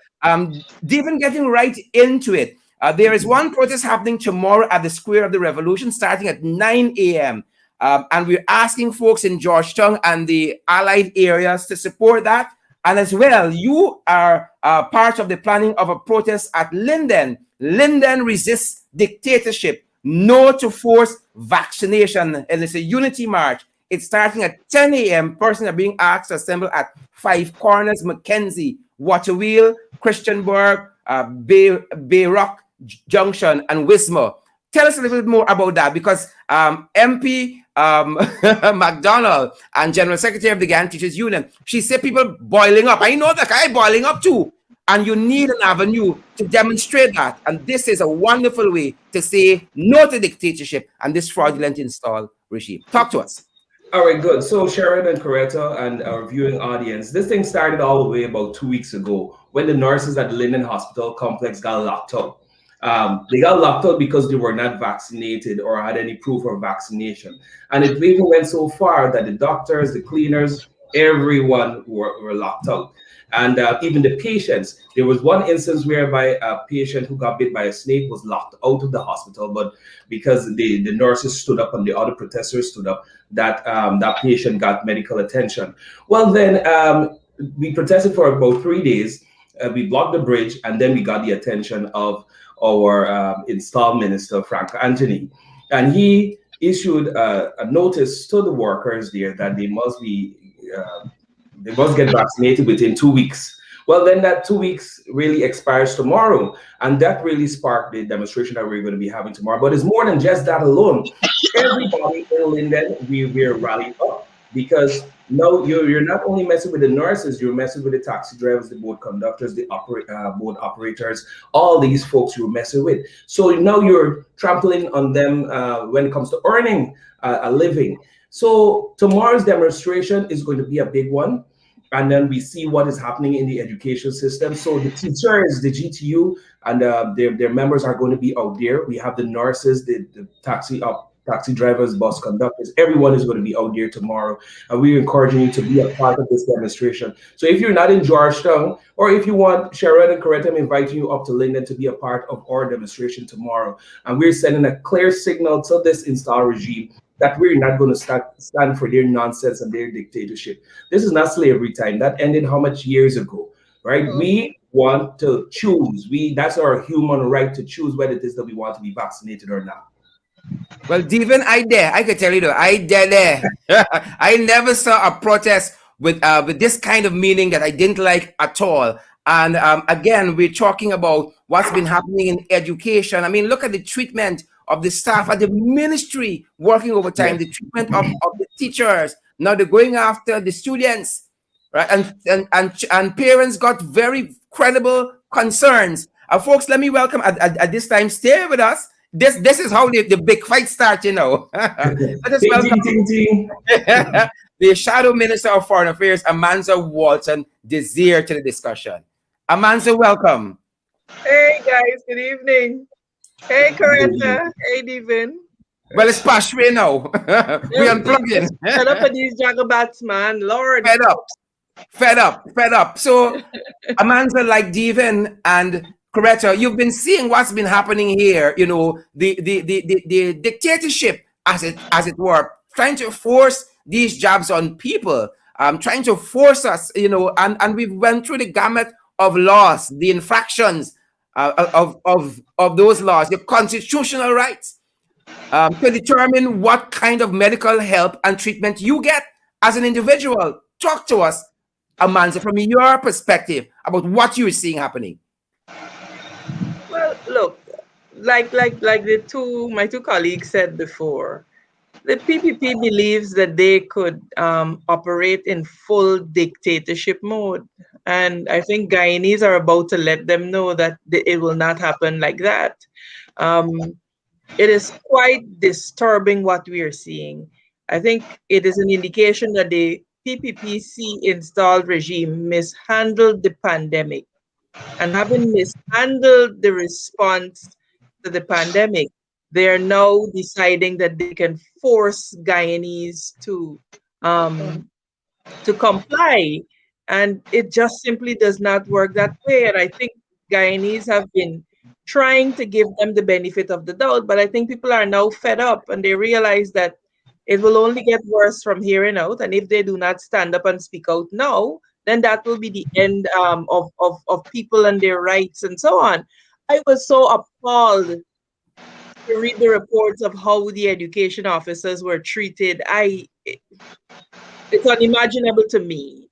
Devin, getting right into it. There is one protest happening tomorrow at the Square of the Revolution starting at 9 a.m. And we're asking folks in Georgetown and the allied areas to support that. And as well, you are part of the planning of a protest at Linden. Linden resists dictatorship. No to forced vaccination. And it's a unity march. It's starting at 10 a.m. Persons are being asked to assemble at Five Corners, Mackenzie, Waterwheel, Christiansburg, Bay Rock Junction, and Wismar. Tell us a little bit more about that, because MP McDonald and General Secretary of the Guyana Teachers Union, she said people boiling up. I know that guy boiling up too. And you need an avenue to demonstrate that. And this is a wonderful way to say no to dictatorship and this fraudulent install regime. Talk to us. All right, good. So Sharon and Coretta and our viewing audience, this thing started all the way about 2 weeks ago when the nurses at the Linden Hospital complex got locked out. They got locked out because they were not vaccinated or had any proof of vaccination. And it even went so far that the doctors, the cleaners, everyone were locked out. And even the patients, there was one instance whereby a patient who got bit by a snake was locked out of the hospital, but because the nurses stood up and the other protesters stood up, that patient got medical attention. Well, then we protested for about 3 days. We blocked the bridge, and then we got the attention of our installed minister, Frank Anthony. And he issued a notice to the workers there that they must get vaccinated within 2 weeks. Well, then that 2 weeks really expires tomorrow. And that really sparked the demonstration that we're going to be having tomorrow. But it's more than just that alone. Everybody in Linden, we're rallied up, because now you're not only messing with the nurses, you're messing with the taxi drivers, the boat conductors, the boat operators, all these folks you're messing with. So now you're trampling on them when it comes to earning a living. So tomorrow's demonstration is going to be a big one. And then we see what is happening in the education system. So the teachers, the GTU, and their members are going to be out there. We have the nurses, the taxi drivers, bus conductors. Everyone is going to be out there tomorrow. And we're encouraging you to be a part of this demonstration. So if you're not in Georgetown, or if you want, Sharon and Coretta, I'm inviting you up to Linden to be a part of our demonstration tomorrow. And we're sending a clear signal to this install regime that we're not going to stand for their nonsense and their dictatorship. This is not slavery time. That ended how much years ago, right? Mm-hmm. We want to choose. That's our human right to choose whether it is that we want to be vaccinated or not. Well, Devin, I could tell you though, I there. I never saw a protest with this kind of meaning that I didn't like at all. And again, we're talking about what's been happening in education. I mean, look at the treatment of the staff at the ministry working overtime, the treatment of the teachers. Now they're going after the students, right? And parents got very credible concerns. Folks, let me welcome at this time, stay with us. This is how the big fight starts, you know. Let us welcome the Shadow Minister of Foreign Affairs, Amanza Walton-Desir, to the discussion. Amanza, welcome. Hey guys, good evening. Hey Coretta. Hey Devin. Well, it's past way now. We unplugging. Just fed up with these jagabats, man. Lord. Fed up. Fed up. Fed up. So, Amanza, like Devin and Coretta, you've been seeing what's been happening here. You know, the dictatorship, as it were, trying to force these jobs on people, trying to force us. You know, and we went through the gamut of laws, the infractions of those laws, your constitutional rights, to determine what kind of medical help and treatment you get as an individual. Talk to us, Amanza, from your perspective about what you're seeing happening. Well, look, like my two colleagues said before, the PPP believes that they could operate in full dictatorship mode. And I think Guyanese are about to let them know that it will not happen like that. It is quite disturbing what we are seeing. I think it is an indication that the PPPC installed regime mishandled the pandemic. And having mishandled the response to the pandemic, they are now deciding that they can force Guyanese to comply. And it just simply does not work that way. And I think Guyanese have been trying to give them the benefit of the doubt, but I think people are now fed up and they realize that it will only get worse from here on out. And if they do not stand up and speak out now, then that will be the end of people and their rights and so on. I was so appalled to read the reports of how the education officers were treated. It's unimaginable to me.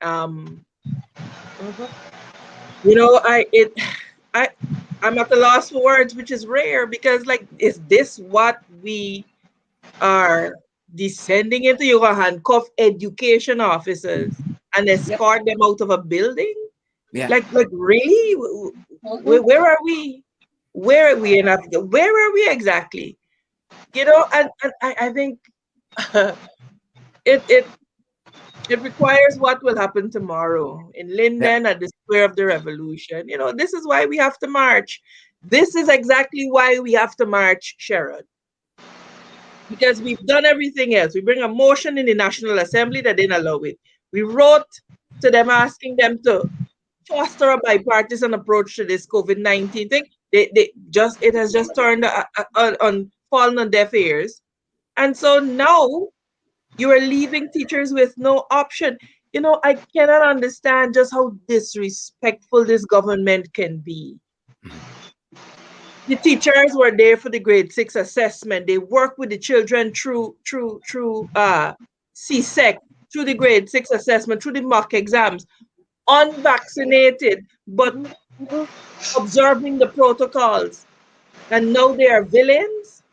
You know, I'm at the loss for words, which is rare because, like, is this what we are descending into? You gonna handcuff education officers and escort them out of a building? Yeah. Like really? Where are we? Where are we in Africa? Where are we exactly? You know, and I think it requires what will happen tomorrow in Linden at the Square of the Revolution. You know, this is why we have to march. This is exactly why we have to march, Sharon. Because we've done everything else. We bring a motion in the National Assembly that didn't allow it. We wrote to them asking them to foster a bipartisan approach to this COVID-19 thing. It has just turned fallen on deaf ears. And so now you are leaving teachers with no option. You know, I cannot understand just how disrespectful this government can be. The teachers were there for the grade 6 assessment. They work with the children through CSEC, through the grade 6 assessment, through the mock exams, unvaccinated, but observing the protocols. And now they are villains.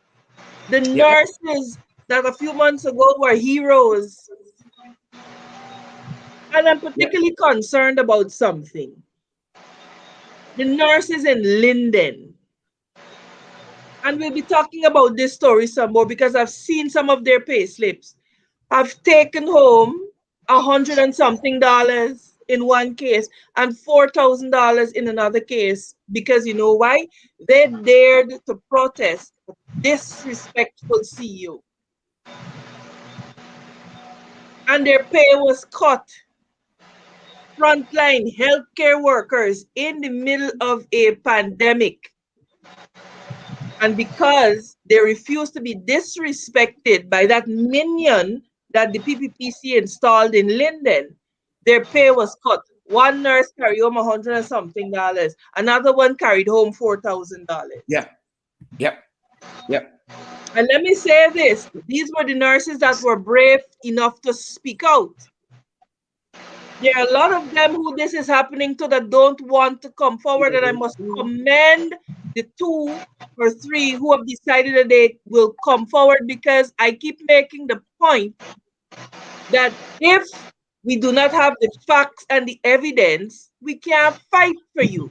The nurses that a few months ago were heroes. And I'm particularly concerned about something. The nurses in Linden. And we'll be talking about this story some more because I've seen some of their pay slips. I've taken home $100 and something in one case and $4,000 in another case because you know why? They dared to protest a disrespectful CEO. And their pay was cut. Frontline healthcare workers in the middle of a pandemic. And because they refused to be disrespected by that minion that the PPPC installed in Linden, their pay was cut. One nurse carried home $100 and something. Another one carried home $4,000. Yep. And let me say this. These were the nurses that were brave enough to speak out. There are a lot of them who this is happening to that don't want to come forward, and I must commend the 2 or 3 who have decided that they will come forward because I keep making the point that if we do not have the facts and the evidence, we can't fight for you.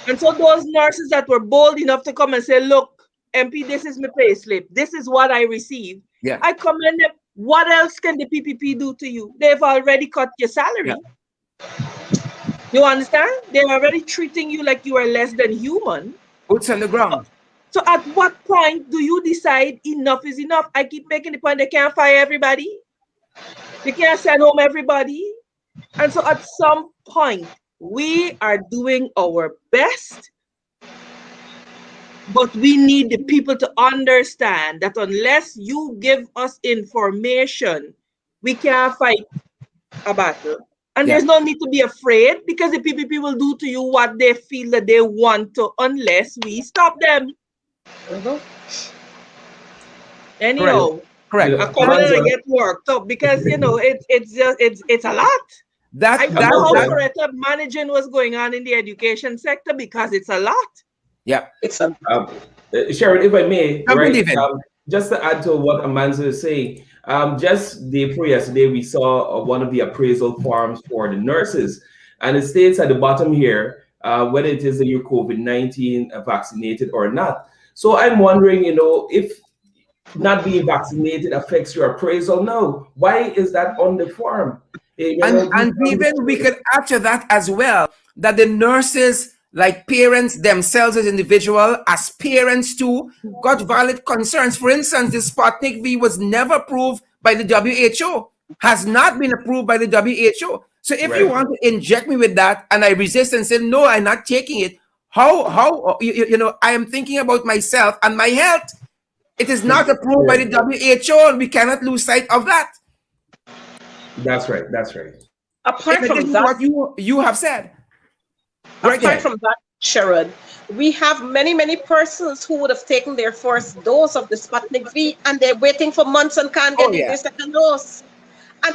And so those nurses that were bold enough to come and say, look, MP, this is my pay slip. This is what I received. Yeah. I commend them. What else can the PPP do to you? They've already cut your salary. You understand? They're already treating you like you are less than human. Boots on the ground. So at what point do you decide enough is enough? I keep making the point they can't fire everybody. They can't send home everybody. And so at some point, we are doing our best, but we need the people to understand that unless you give us information, we can't fight a battle. And there's no need to be afraid, because the PPP will do to you what they feel that they want to unless we stop them. Anyhow, correct. I come in and I get worked up because it's a lot. I don't know how Coretta managing what's going on in the education sector because it's a lot. Yeah, it's a Sharon, if I may, just to add to what Amanza is saying, just day before yesterday, we saw one of the appraisal forms for the nurses, and it states at the bottom here whether it is that you're COVID-19 vaccinated or not. So I'm wondering, if not being vaccinated affects your appraisal. No, why is that on the form? And even we could add to that as well, that the nurses, like parents themselves as individual, as parents too, got valid concerns. For instance, the Sputnik V was never approved by the WHO, has not been approved by the WHO. So if you want to inject me with that and I resist and say, no, I'm not taking it, how I am thinking about myself and my health. It is not approved by the WHO, and we cannot lose sight of that. That's right. That's right. Apart from that, what you have said. Apart from that, Sharon, we have many persons who would have taken their first dose of the Sputnik V, and they're waiting for months and can't get their second dose.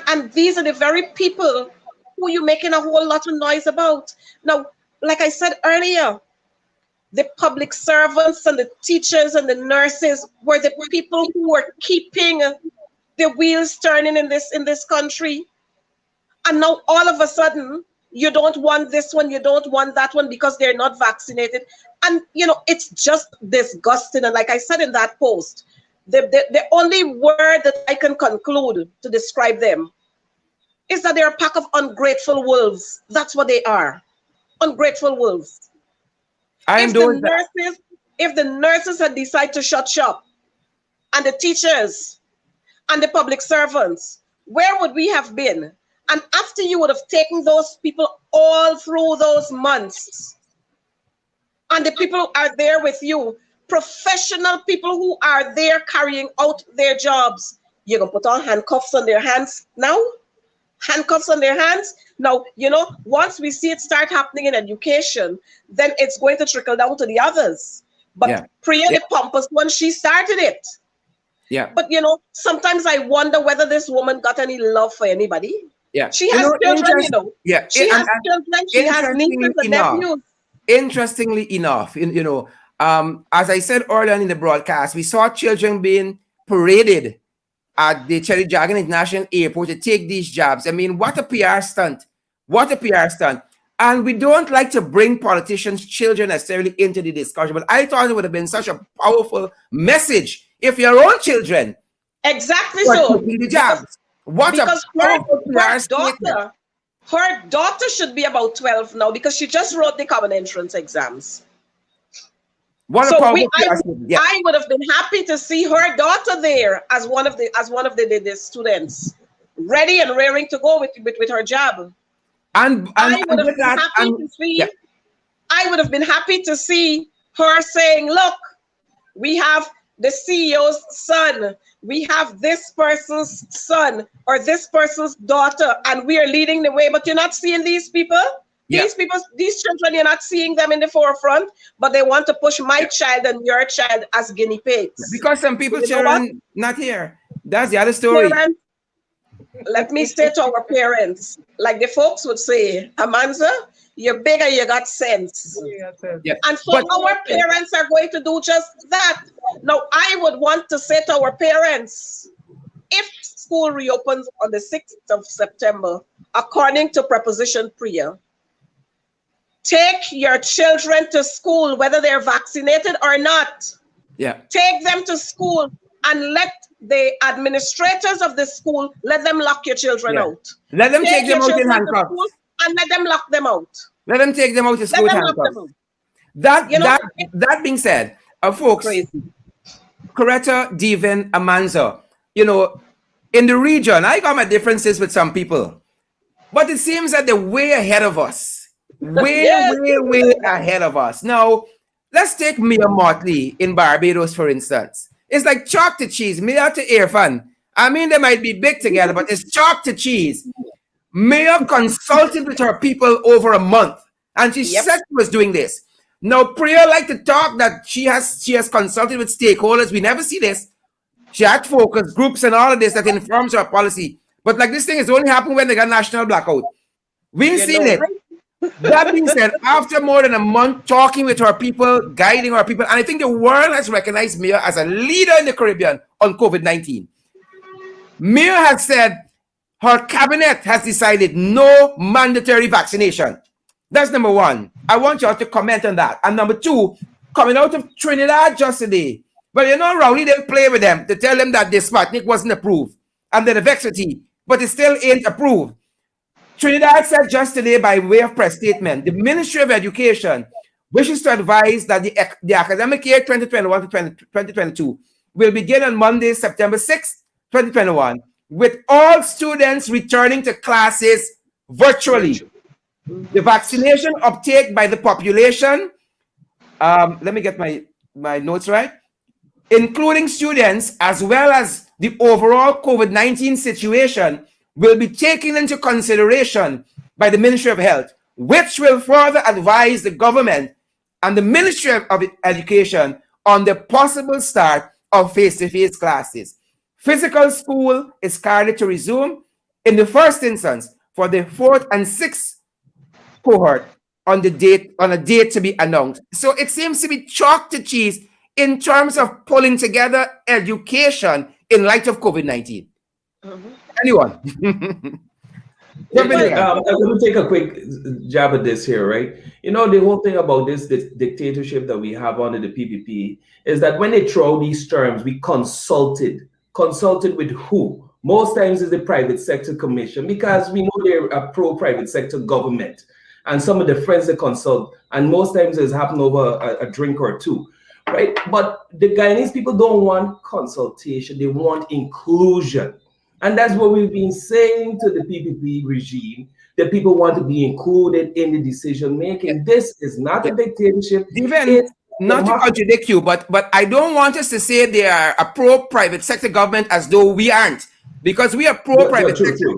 And these are the very people who you're making a whole lot of noise about. Now, like I said earlier, the public servants and the teachers and the nurses were the people who were keeping the wheels turning in this country. And now all of a sudden, you don't want this one, you don't want that one because they're not vaccinated. And, it's just disgusting. And like I said in that post, the only word that I can conclude to describe them is that they're a pack of ungrateful wolves. That's what they are. Ungrateful wolves. If the nurses had decided to shut shop, and the teachers and the public servants, where would we have been? And after you would have taken those people all through those months, and the people who are there with you, professional people who are there carrying out their jobs, you're going to put on handcuffs on their hands now? Handcuffs on their hands? Now, once we see it start happening in education, then it's going to trickle down to the others. But Priya, the pompous one, she started it. Yeah. But, sometimes I wonder whether this woman got any love for anybody. Yeah. She has children, Yeah. She has children, she has nieces and nephews. Interestingly enough, as I said earlier in the broadcast, we saw children being paraded at the Cherry Dragon International Airport to take these jobs. I mean, what a PR stunt. What a PR stunt. And we don't like to bring politicians' children necessarily into the discussion, but I thought it would have been such a powerful message if your own children so the jobs. Her daughter should be about 12 now because she just wrote the common entrance exams. I would have been happy to see her daughter there as one of the students, ready and raring to go with her job. I would have been happy to see her saying, look, we have the CEO's son, we have this person's son or this person's daughter, and we are leading the way. But you're not seeing these people. These children, you're not seeing them in the forefront, but they want to push my child and your child as guinea pigs. Because some people's children not here. That's the other story. Parents, let me say to our parents, like the folks would say, Amanza, you're bigger, you got sense. And so our parents are going to do just that. Now, I would want to say to our parents, if school reopens on the 6th of September, according to Preposition Priya, take your children to school, whether they're vaccinated or not. Yeah. Take them to school and let the administrators of the school, let them lock your children out. Let them take your them out in children to handcuffs. school and let them lock them out. Let them take them out to school Let with them lock them handcuffs. out. You know, That being said, folks, crazy. Coretta, Devin, Amanza, in the region, I got my differences with some people, but it seems that they're way ahead of us. Way ahead of us. Now, let's take Mia Motley in Barbados, for instance. It's like chalk to cheese, Mia to Irfan. I mean, they might be big together, but it's chalk to cheese. Mia consulted with her people over a month, and she said she was doing this. Now, Priya like to talk that she has consulted with stakeholders. We never see this. She had focus groups and all of this that informs her policy. But like this thing is only happening when they got national blackout. We ain't seen it. That being said, after more than a month talking with our people, guiding our people, and I think the world has recognized Mia as a leader in the Caribbean on COVID-19. Mia has said her cabinet has decided no mandatory vaccination. That's number one. I want y'all to comment on that. And number two, coming out of Trinidad just today. But Rowley didn't play with them to tell them that the Sputnik wasn't approved and the vaccine, but it still ain't approved. Trinidad said just today by way of press statement, the Ministry of Education wishes to advise that the academic year 2021 to 2022 will begin on Monday, September 6th, 2021, with all students returning to classes virtually. The vaccination uptake by the population, let me get my notes right, including students as well as the overall COVID-19 situation, will be taken into consideration by the Ministry of Health, which will further advise the government and the Ministry of Education on the possible start of face-to-face classes. Physical school is scheduled to resume in the first instance for the 4th and 6th cohort on a date to be announced. So it seems to be chalk to cheese in terms of pulling together education in light of COVID-19. Anyone? Let me take a quick jab at this here, right? The whole thing about this dictatorship that we have under the PPP is that when they throw these terms, we consulted with who? Most times is the private sector commission, because we know they're a pro-private sector government. And some of the friends they consult, and most times it's happened over a drink or two, right? But the Guyanese people don't want consultation, they want inclusion. And that's what we've been saying to the PPP regime, that people want to be included in the decision making. This is not a dictatorship. Even not to contradict you, but I don't want us to say they are a pro-private sector government as though we aren't, because we are pro-private sector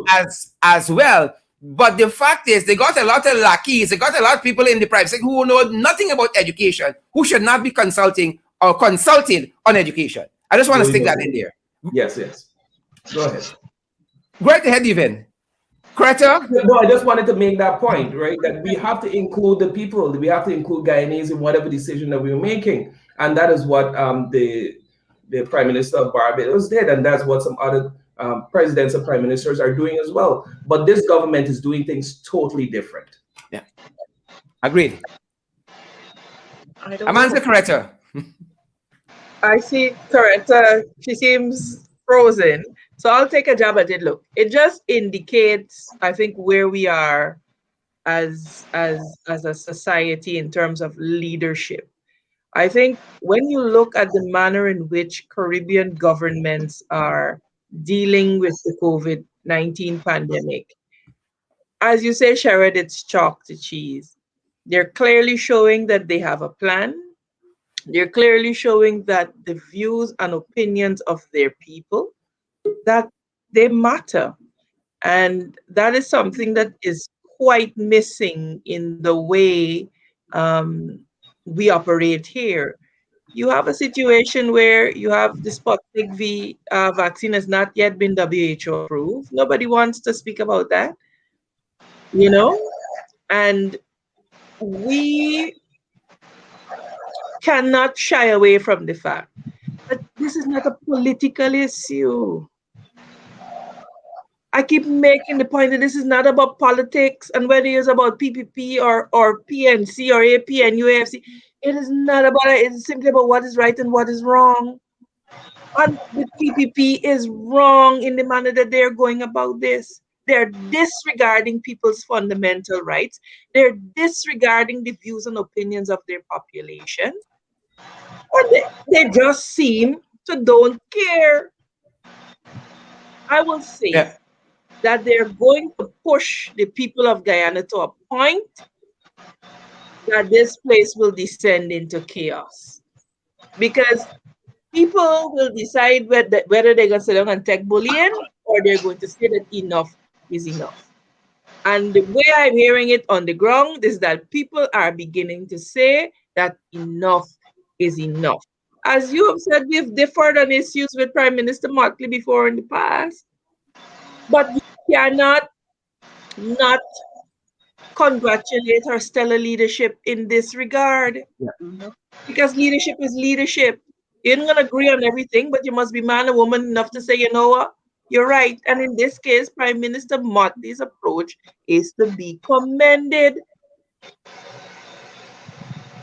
as well. But the fact is, they got a lot of lackeys, they got a lot of people in the private sector who know nothing about education, who should not be consulting or consulted on education. I just want to stick that in there. Yes. Go ahead. Right ahead, even. Coretta? No, I just wanted to make that point, right? That we have to include the people. We have to include Guyanese in whatever decision that we're making. And that is what the Prime Minister of Barbados did. And that's what some other presidents and prime ministers are doing as well. But this government is doing things totally different. Yeah. Agreed. Amanza Coretta. I see Coretta, she seems frozen. So I'll take a jab at it. Look, it just indicates, I think, where we are as a society in terms of leadership. I think when you look at the manner in which Caribbean governments are dealing with the COVID-19 pandemic, as you say, Sherrod, it's chalk to cheese. They're clearly showing that they have a plan. They're clearly showing that the views and opinions of their people, that they matter. And that is something that is quite missing in the way we operate here. You have a situation where you have the Sputnik V vaccine has not yet been WHO approved. Nobody wants to speak about that, and we cannot shy away from the fact that this is not a political issue. I keep making the point that this is not about politics, and whether it's about PPP or PNC or APN, UAFC, it is not about it. It's simply about what is right and what is wrong. And the PPP is wrong in the manner that they're going about this. They're disregarding people's fundamental rights. They're disregarding the views and opinions of their population. And they just seem to don't care. I will say Yeah. that they're going to push the people of Guyana to a point that this place will descend into chaos. Because people will decide whether they're going to sit down and take bullying or they're going to say that enough is enough. And the way I'm hearing it on the ground is that people are beginning to say that enough is enough. As you have said, we've differed on issues with Prime Minister Motley before in the past, but we cannot not congratulate her stellar leadership in this regard. Mhm. Because leadership is leadership. You ain't gonna agree on everything, but you must be man or woman enough to say, you know what, you're right. And in this case, Prime Minister Motley's approach is to be commended.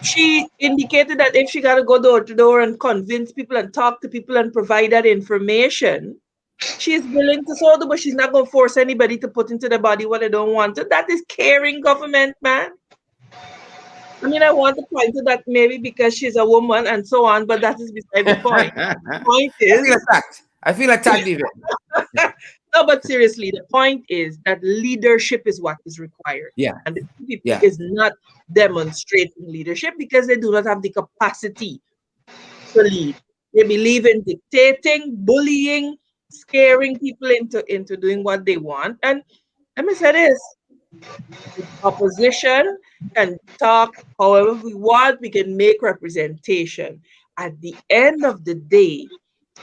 She indicated that if she got to go door to door and convince people and talk to people and provide that information, she's willing to so do, but she's not going to force anybody to put into the body what they don't want. So that is caring government, man. I mean, I want to point to that maybe because she's a woman and so on, but that is beside the point. The point I feel is, attacked. I feel attacked, even. no, but seriously, the point is that leadership is what is required. Yeah. And the PPP Yeah. is not demonstrating leadership because they do not have the capacity to lead. They believe in dictating, bullying, scaring people into doing what they want. And let me say this, the opposition can talk however we want, we can make representation. At the end of the day,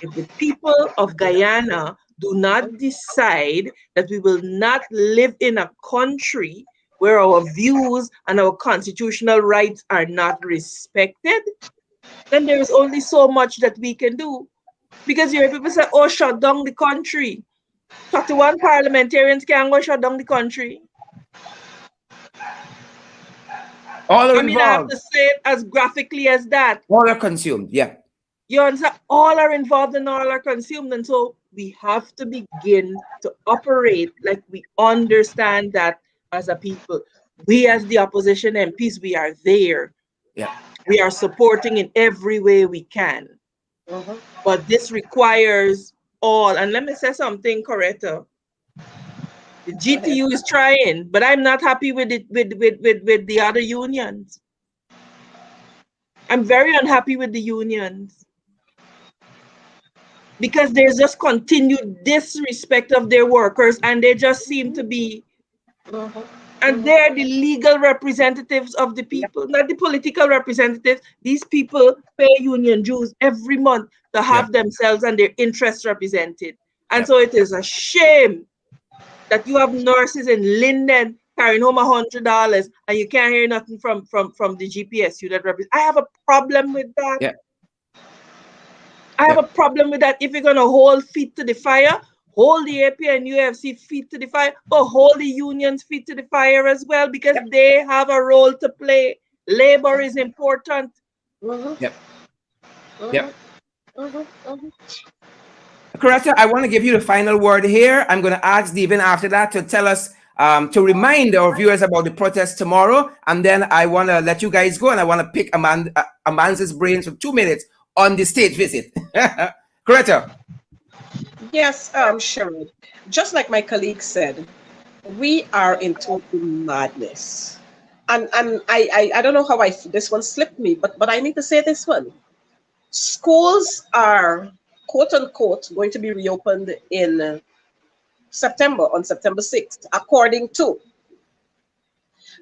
if the people of Guyana do not decide that we will not live in a country where our views and our constitutional rights are not respected, then there is only so much that we can do. Because you hear people say, oh, shut down the country. 31 parliamentarians can go shut down the country. All are I mean, I have involved. to say it as graphically as that. All are consumed. Yeah. You understand? All are involved and all are consumed. And so we have to begin to operate like we understand that as a people. We, as the opposition MPs, we are there. Yeah. We are supporting in every way we can. Mhm. But this requires all. And let me say something, Coretta. The Go ahead. GTU is trying, but I'm not happy with it with the other unions. I'm very unhappy with the unions because there's just continued disrespect of their workers, and they just seem to be, Mhm. and they're the legal representatives of the Yep. people, not the political representatives. These people pay union dues every month to Yeah. have themselves and their interests represented. And Yep. so it is a shame that you have nurses in Linden carrying home $100 and you can't hear nothing from the GPSU that represents. I have a problem with that. Yeah. I have Yeah. a problem with that. If you're gonna hold feet to the fire, hold the AP and UFC feet to the fire, but hold the unions feet to the fire as well, because Yep. they have a role to play. Labor is important. Mhm. Yep. Mhm. Yep. Mhm. Mhm. Coretta, I want to give you the final word here. I'm going to ask Devin after that to tell us, to remind our viewers about the protest tomorrow. And then I want to let you guys go. And I want to pick Amanza's brains for 2 minutes on the state visit. Coretta. Yes, Sharon. Just like my colleague said, we are in total madness. And I don't know how this one slipped me, but I need to say this one. Schools are quote unquote going to be reopened in September, on September 6th, according to.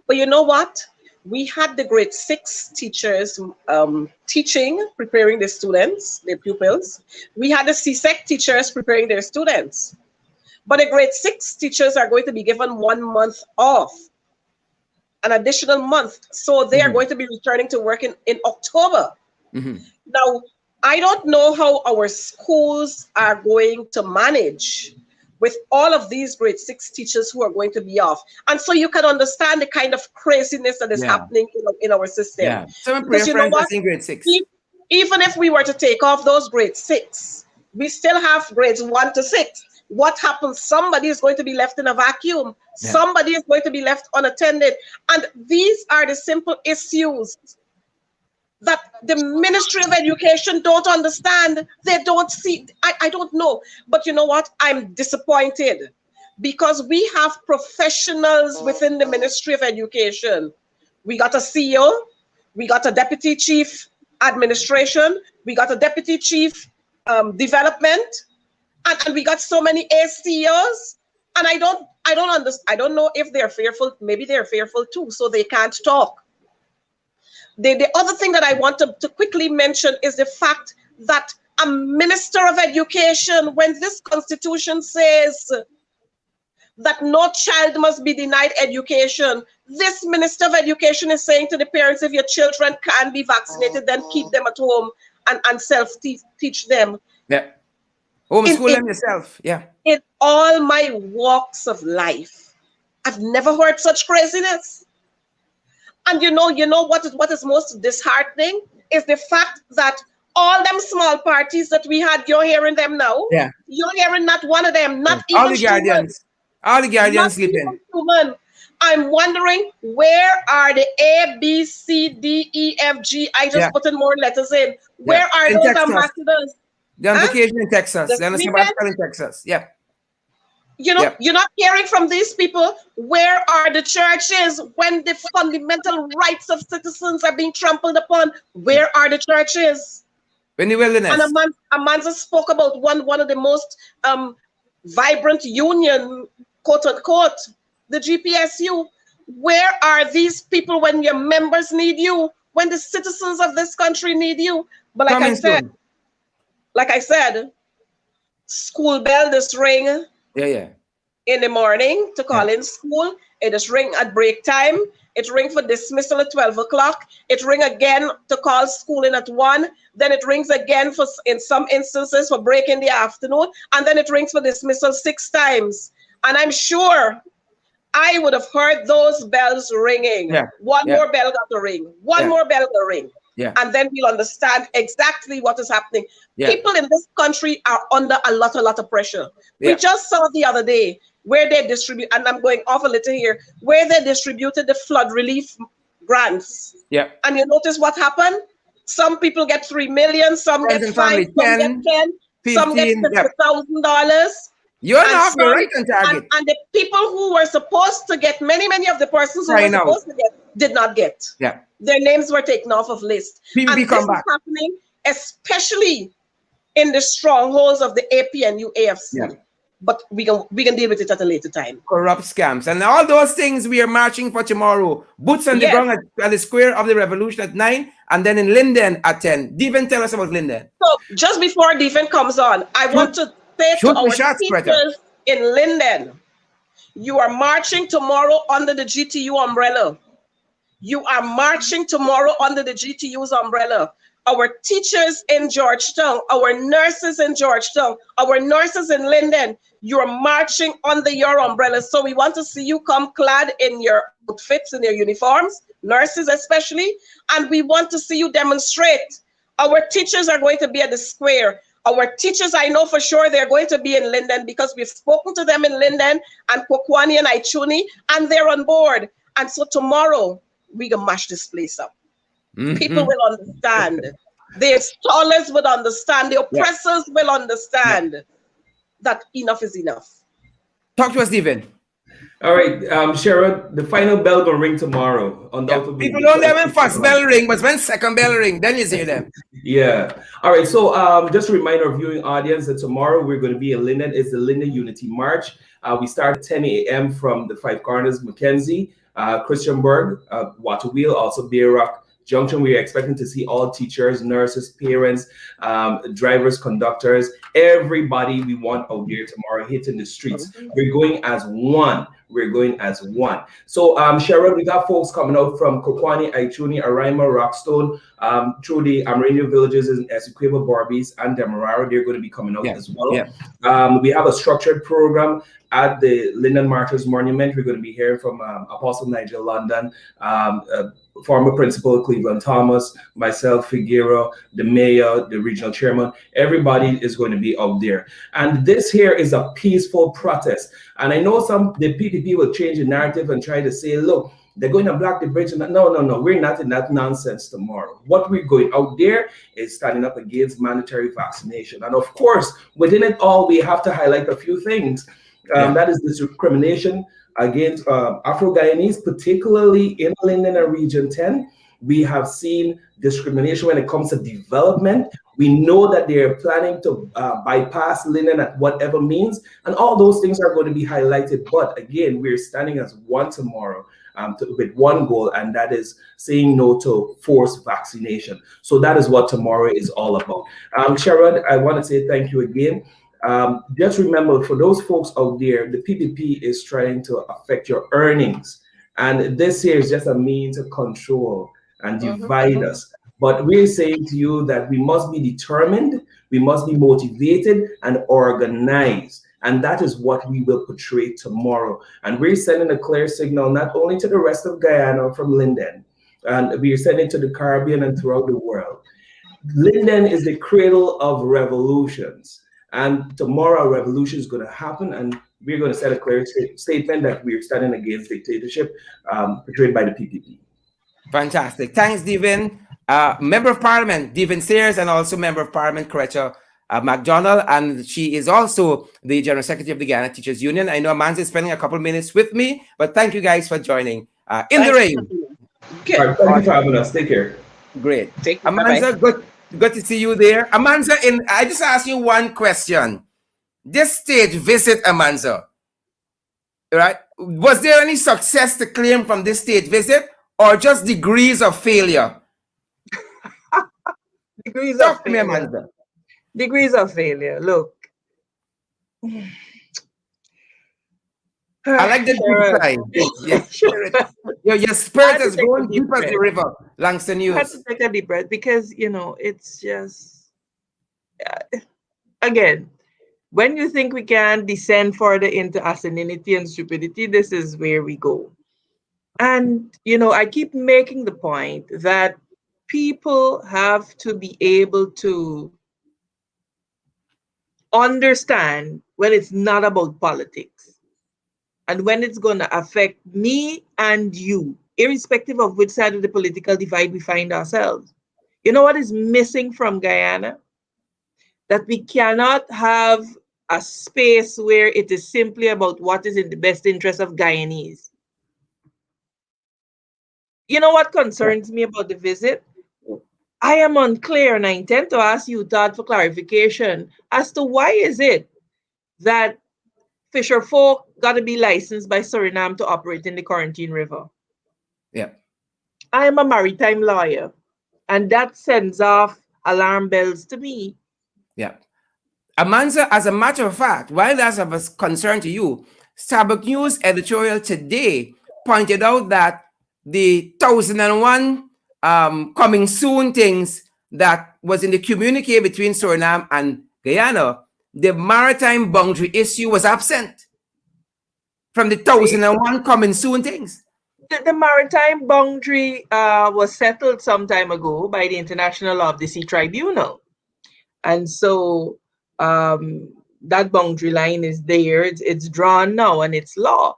But you know what? We had the grade six teachers teaching, preparing the students, their pupils. We had the CSEC teachers preparing their students. But the grade six teachers are going to be given 1 month off, an additional month. So they are Mhm. going to be returning to work in October. Mhm. Now, I don't know how our schools are going to manage with all of these grade six teachers who are going to be off. And so you can understand the kind of craziness that is Yeah. happening in our system. Yeah. Some of Because Priya you know friends are what? in grade 6. Even if we were to take off those grade 6, we still have grades 1 to 6. What happens? Somebody is going to be left in a vacuum. Yeah. Somebody is going to be left unattended. And these are the simple issues that the Ministry of Education don't understand. They don't see. I don't know. But you know what? I'm disappointed because we have professionals within the Ministry of Education. We got a CEO. We got a Deputy Chief Administration. We got a Deputy Chief Development. And we got so many ACOs. And I don't understand. I don't know if they're fearful. Maybe they're fearful too, so they can't talk. The other thing that I want to quickly mention is the fact that a Minister of Education, when this Constitution says that no child must be denied education, this Minister of Education is saying to the parents, if your children can be vaccinated, then keep them at home and self-teach them. Yeah. Homeschool them yourself. Yeah. In all my walks of life, I've never heard such craziness. And you know what is most disheartening is the fact that all them small parties that we had, you're hearing them now. Yeah. You're hearing not one of them, not even all the guardians. All the guardians sleeping. I'm wondering, where are the A, B, C, D, E, F, G? I just put in more letters in. Where are in those Texas. ambassadors? They're on vacation in Texas. They're on a sabbatical in Texas. Yeah. You know, you're not hearing from these people. Where are the churches when the fundamental rights of citizens are being trampled upon? Where are the churches? In the wilderness. And Amanza spoke about one of the most vibrant union, quote unquote, the GPSU. Where are these people when your members need you? When the citizens of this country need you? But like I said, school bell just ring. Yeah. In the morning to call in school. It just ring at break time. It ring for dismissal at 12 o'clock. It ring again to call school in at 1. Then it rings again for, in some instances, for break in the afternoon. And then it rings for dismissal 6 times. And I'm sure I would have heard those bells ringing. Yeah. One more bell got to ring. One more bell got to ring. Yeah. And then we'll understand exactly what is happening. Yeah. People in this country are under a lot of pressure. We just saw the other day where they distribute, and I'm going off a little here, where they distributed the flood relief grants. Yeah. And you notice what happened? Some people get 3 million, some get 5, some get 10, 15, some get $50,000. You're not right on target. And the people who were supposed to get, many of the persons who were supposed to get, did not get. Yeah. Their names were taken off of list. And this is happening, especially in the strongholds of the APNU AFC. Yeah. But we can deal with it at a later time. Corrupt scams and all those things we are marching for tomorrow. Boots on the ground at the Square of the Revolution at 9, and then in Linden at 10. Devin, tell us about Linden. So just before Devin comes on, I want to say to our teachers in Linden, you are marching tomorrow under the GTU umbrella. You are marching tomorrow under the GTU's umbrella. Our teachers in Georgetown, our nurses in Georgetown, our nurses in Linden, you're marching under your umbrella. So we want to see you come clad in your outfits, in your uniforms, nurses especially, and we want to see you demonstrate. Our teachers are going to be at the Square. Our teachers, I know for sure they're going to be in Linden because we've spoken to them in Linden and Kokwani and Ichuni, and they're on board. And so tomorrow, we can mash this place up. People will understand. The installers will understand. The oppressors will understand that enough is enough. Talk to us, Devin. All right, Sherrod, the final bell will ring tomorrow. Undoubtedly. People don't know when first bell ring, but when second bell ring, then you see them. Yeah. All right. So just a reminder of viewing audience that tomorrow we're going to be in Linden. It's the Linden Unity March. We start at 10 a.m. from the Five Corners, Mackenzie, Christianburg, Waterwheel, also Bear Rock Junction. We are expecting to see all teachers, nurses, parents, drivers, conductors, everybody we want out there tomorrow hitting the streets. We're going as one. we're going as one. So, Sharon, we got folks coming out from Kokwani, Aichuni, Araima, Rockstone, through the Amerindian villages in Essequibo, Barbies, and Demerara. They're going to be coming out as well. We have a structured program at the Linden Martyrs Monument. We're going to be hearing from Apostle Nigel London, former principal Cleveland Thomas, myself, Figueroa, the mayor, the regional chairman. Everybody is going to be out there. And this here is a peaceful protest. And I know the PPP will change the narrative and try to say, look, they're going to block the bridge. No. We're not in that nonsense tomorrow. What we're going out there is standing up against mandatory vaccination. And of course, within it all, we have to highlight a few things. That is discrimination against Afro-Guyanese, particularly in Linden and Region 10. We have seen discrimination when it comes to development. We know that they're planning to bypass Linden at whatever means, and all those things are going to be highlighted. But again, we're standing as one tomorrow with one goal, and that is saying no to forced vaccination. So that is what tomorrow is all about. Sharon, I want to say thank you again. Just remember, for those folks out there, the PPP is trying to affect your earnings. And this here is just a means to control and divide us. But we're saying to you that we must be determined, we must be motivated and organized. And that is what we will portray tomorrow. And we're sending a clear signal, not only to the rest of Guyana from Linden, and we're sending to the Caribbean and throughout the world. Linden is the cradle of revolutions. And tomorrow, a revolution is going to happen, and we're going to set a clear statement that we're standing against dictatorship portrayed by the PPP. Fantastic. Thanks, Devin. Member of Parliament, Devin Sears, and also Member of Parliament, Coretta McDonald, and she is also the General Secretary of the Guyana Teachers Union. I know Amanza is spending a couple of minutes with me, but thank you guys for joining in the rain. Good. Right, thank you for having us. Take care. Great. Amanza, good to see you there. Amanza, I just asked you one question. This state visit, Amanza, right? Was there any success to claim from this state visit, or just degrees of failure? Degrees of failure. Amanza. Degrees of failure. Look. I like the deep side. Your spirit is going deep as the river, Langston Hughes. I had to take a deep breath because, it's just, again, when you think we can descend further into asininity and stupidity, this is where we go. And, I keep making the point that people have to be able to understand when it's not about politics and when it's going to affect me and you, irrespective of which side of the political divide we find ourselves. You know what is missing from Guyana? That we cannot have a space where it is simply about what is in the best interest of Guyanese. You know what concerns me about the visit? I am unclear, and I intend to ask you, Todd, for clarification as to why is it that fisher folk got to be licensed by Suriname to operate in the Quarantine River? Yeah. I am a maritime lawyer, and that sends off alarm bells to me. Yeah. Amanza, as a matter of fact, while that's of a concern to you, Starbuck News editorial today pointed out that the 1001 coming soon things that was in the communique between Suriname and Guyana, the maritime boundary issue was absent from the 1001 coming soon things. The maritime boundary was settled some time ago by the International Law of the Sea Tribunal. And so that boundary line is there. It's drawn now and it's law.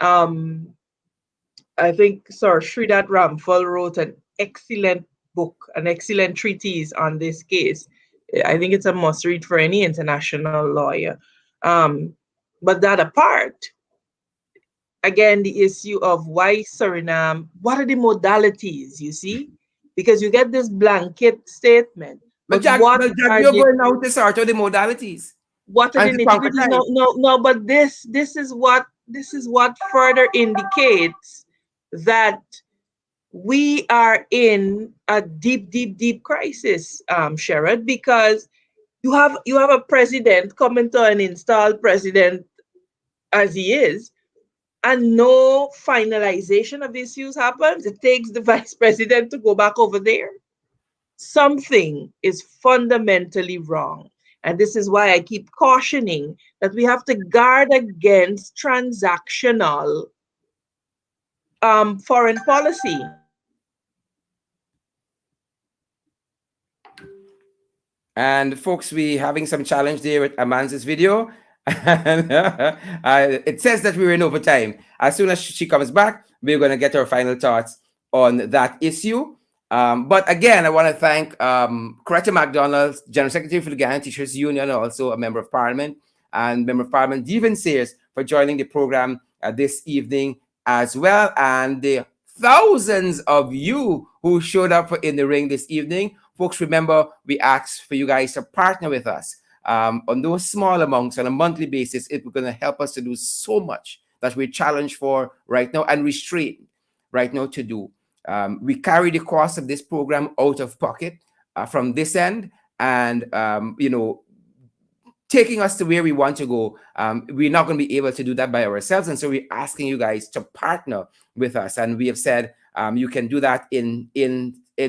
I think Sir Sridhar Ramphal wrote an excellent book, an excellent treatise on this case. I think it's a must read for any international lawyer. But that apart, again, the issue of why Suriname, what are the modalities, you see? Because you get this blanket statement. But Jack, you're going out to sort of the modalities. What are the nitty-gritties? No, but this is what further indicates that we are in a deep crisis, Sherrod, because you have a president coming to an installed president as he is, and no finalization of the issues happens, it takes the vice president to go back over there. Something is fundamentally wrong. And this is why I keep cautioning that we have to guard against transactional foreign policy. And folks, we having some challenge there with Amanza's video. And it says that we were in overtime. As soon as she comes back, we're going to get her final thoughts on that issue. But again, I want to thank Coretta McDonald, General Secretary for the Guyana Teachers Union, also a member of Parliament, and Member of Parliament Devin Sears for joining the program this evening as well. And the thousands of you who showed up in the ring this evening. Folks, remember, we asked for you guys to partner with us on those small amounts on a monthly basis. It's going to help us to do so much that we're challenged for right now and restrained right now to do. We carry the cost of this program out of pocket from this end, and taking us to where we want to go. We're not going to be able to do that by ourselves, and so we're asking you guys to partner with us. And we have said you can do that in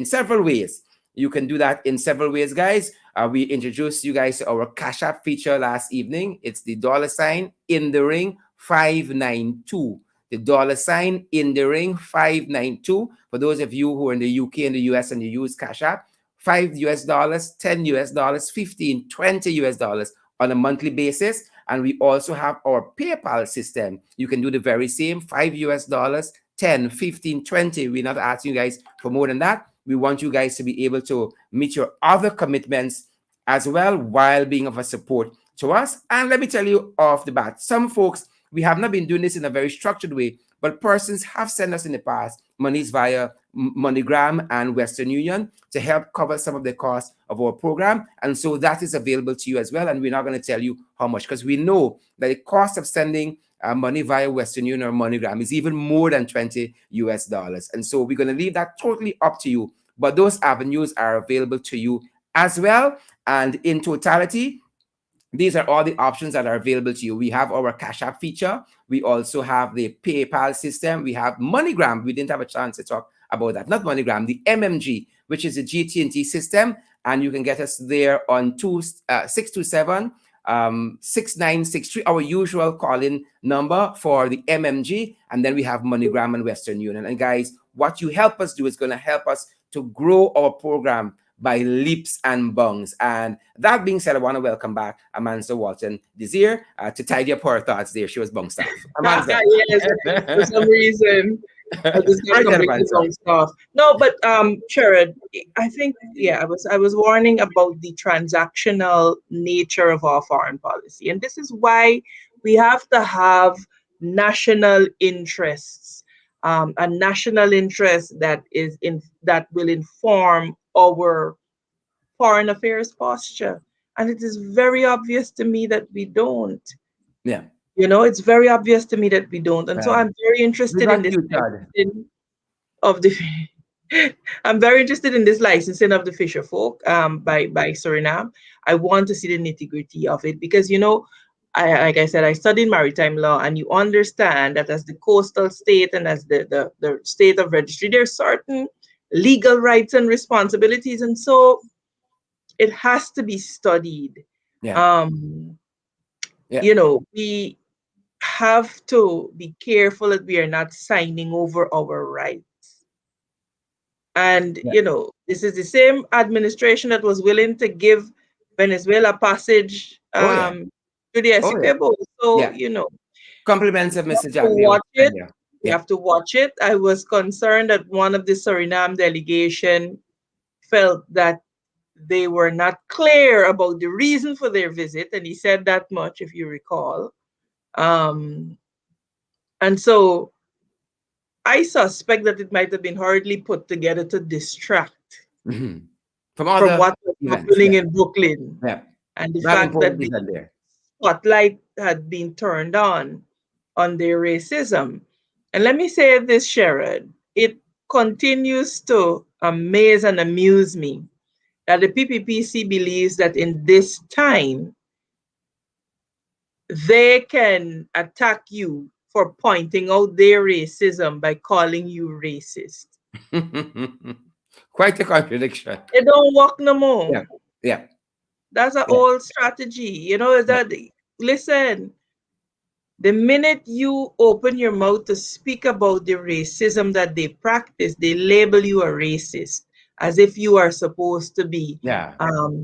several ways. You can do that in several ways, guys. We introduced you guys to our Cash App feature last evening. It's the $ in the ring 592. The $ in the ring 592. For those of you who are in the UK and the US and you use Cash App, $5, $10, $15, $20 on a monthly basis. And we also have our PayPal system. You can do the very same, $5, 10, 15, 20. We're not asking you guys for more than that. We want you guys to be able to meet your other commitments as well while being of a support to us. And let me tell you off the bat, some folks, we have not been doing this in a very structured way, but persons have sent us in the past monies via MoneyGram and Western Union to help cover some of the costs of our program. And so that is available to you as well. And we're not going to tell you how much, because we know that the cost of sending money via Western Union or MoneyGram is even more than $20. And so we're going to leave that totally up to you. But those avenues are available to you as well. And in totality, these are all the options that are available to you. We have our Cash App feature. We also have the PayPal system. We have MoneyGram. We didn't have a chance to talk about that. Not MoneyGram, the MMG, which is the GT&T system. And you can get us there on 627 6963, our usual call-in number for the MMG. And then we have MoneyGram and Western Union. And guys, what you help us do is going to help us to grow our program by leaps and bounds. And that being said, I want to welcome back Amanza Walton-Desir to tidy up her thoughts there. She was bounced off. Amanza. Yes, for some reason. I just got completely bounced off. No, but Sherrod, I think I was warning about the transactional nature of our foreign policy, and this is why we have to have national interests, a national interest that will inform our foreign affairs posture, and it is very obvious to me that we don't. Yeah. It's very obvious to me that we don't. And so I'm very interested in this licensing of the I'm very interested in this licensing of the fisher folk by Suriname. I want to see the nitty-gritty of it because like I said, I studied maritime law, and you understand that as the coastal state and as the state of registry, there's certain legal rights and responsibilities, and so it has to be studied. Yeah. We have to be careful that we are not signing over our rights. And, this is the same administration that was willing to give Venezuela passage to the Essequibo. So, compliments of Mr. Jack. You have to watch it. I was concerned that one of the Suriname delegation felt that they were not clear about the reason for their visit. And he said that much, if you recall. And so I suspect that it might have been hurriedly put together to distract from what was happening in Brooklyn. Yeah. And the fact that the spotlight had been turned on their racism. And let me say this, Sherrod, it continues to amaze and amuse me that the PPPC believes that in this time, they can attack you for pointing out their racism by calling you racist. Quite a contradiction. It don't work no more. Yeah, yeah, That's an yeah, old strategy. You know, is yeah, that listen, the minute you open your mouth to speak about the racism that they practice, they label you a racist as if you are supposed to be yeah,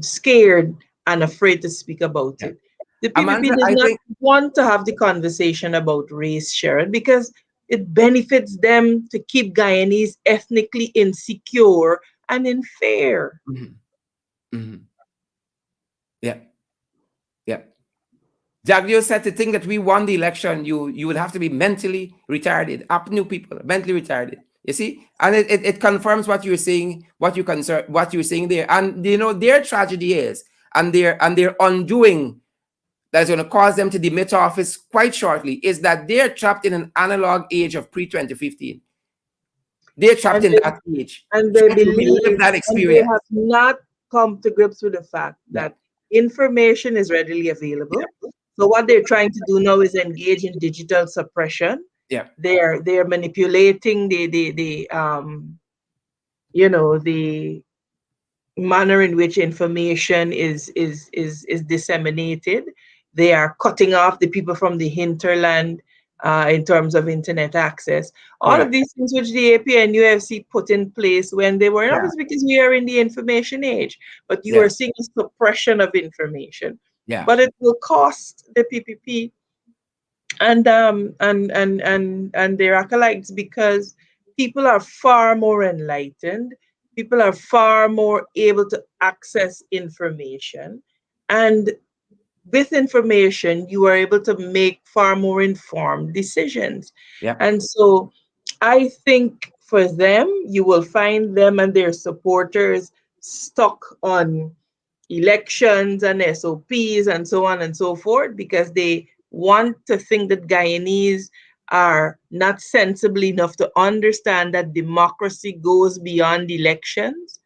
scared and afraid to speak about yeah. it. The PPP Amanza, does I not think, want to have the conversation about race, Sharon, because it benefits them to keep Guyanese ethnically insecure and in fear. mhm, mhm, yeah, yeah. Jaglio said to think that we won the election, you would have to be mentally retarded, up new people, mentally retarded. You see, and it confirms what you're saying, what you're saying there, and you know their tragedy is, and their undoing that's going to cause them to demit office quite shortly is that they're trapped in an analog age of pre 2015. They're trapped And in they, that age, and they trying to relive believe, that and they have experience. not come to grips with the fact Yeah, that information is readily available. yeah, So what they're trying to do now is engage in digital suppression. yeah, They're manipulating the you know, the manner in which information is disseminated. They are cutting off the people from the hinterland in terms of internet access. All of correct. these things which the AP and UFC put in place when they were in Yeah, office, because we are in the information age. But you yeah, are seeing a suppression of information. yeah, But it will cost the PPP and their acolytes, because people are far more enlightened, people are far more able to access information, and with information you are able to make far more informed decisions. yeah, And so I think for them, you will find them and their supporters stuck on elections and SOPs and so on and so forth, because they want to think that Guyanese are not sensible enough to understand that democracy goes beyond elections,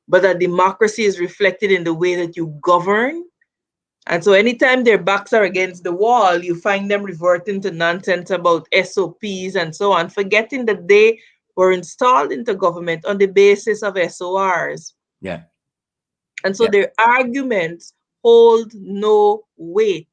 but that democracy is reflected in the way that you govern. And so anytime their backs are against the wall, you find them reverting to nonsense about SOPs and so on, forgetting that they were installed into government on the basis of SORs. yeah, And so yeah. their arguments hold no weight.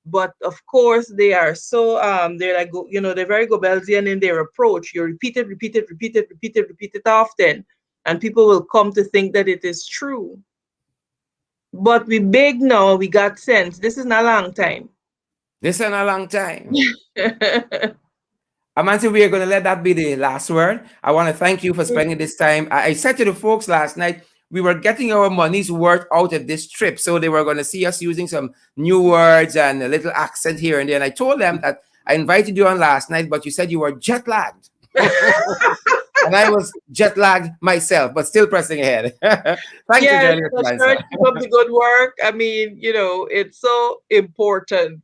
But of course, they are so they're like, you know, they're very Goebbelsian in their approach. You repeat it, repeat it, repeat it, repeat it, repeat it often, and people will come to think that it is true. But we big now, we got sense. This is not a long time. This is a long time. Amansi, we are going to let that be the last word. I want to thank you for spending this time. I said to the folks last night, we were getting our money's worth out of this trip. So they were going to see us using some new words and a little accent here and there. And I told them that I invited you on last night, but you said you were jet lagged. And I was jet lagged myself, but still pressing ahead. Thank you, Yes, Jenny. so sure, keep up the good work. I mean, you know, it's so important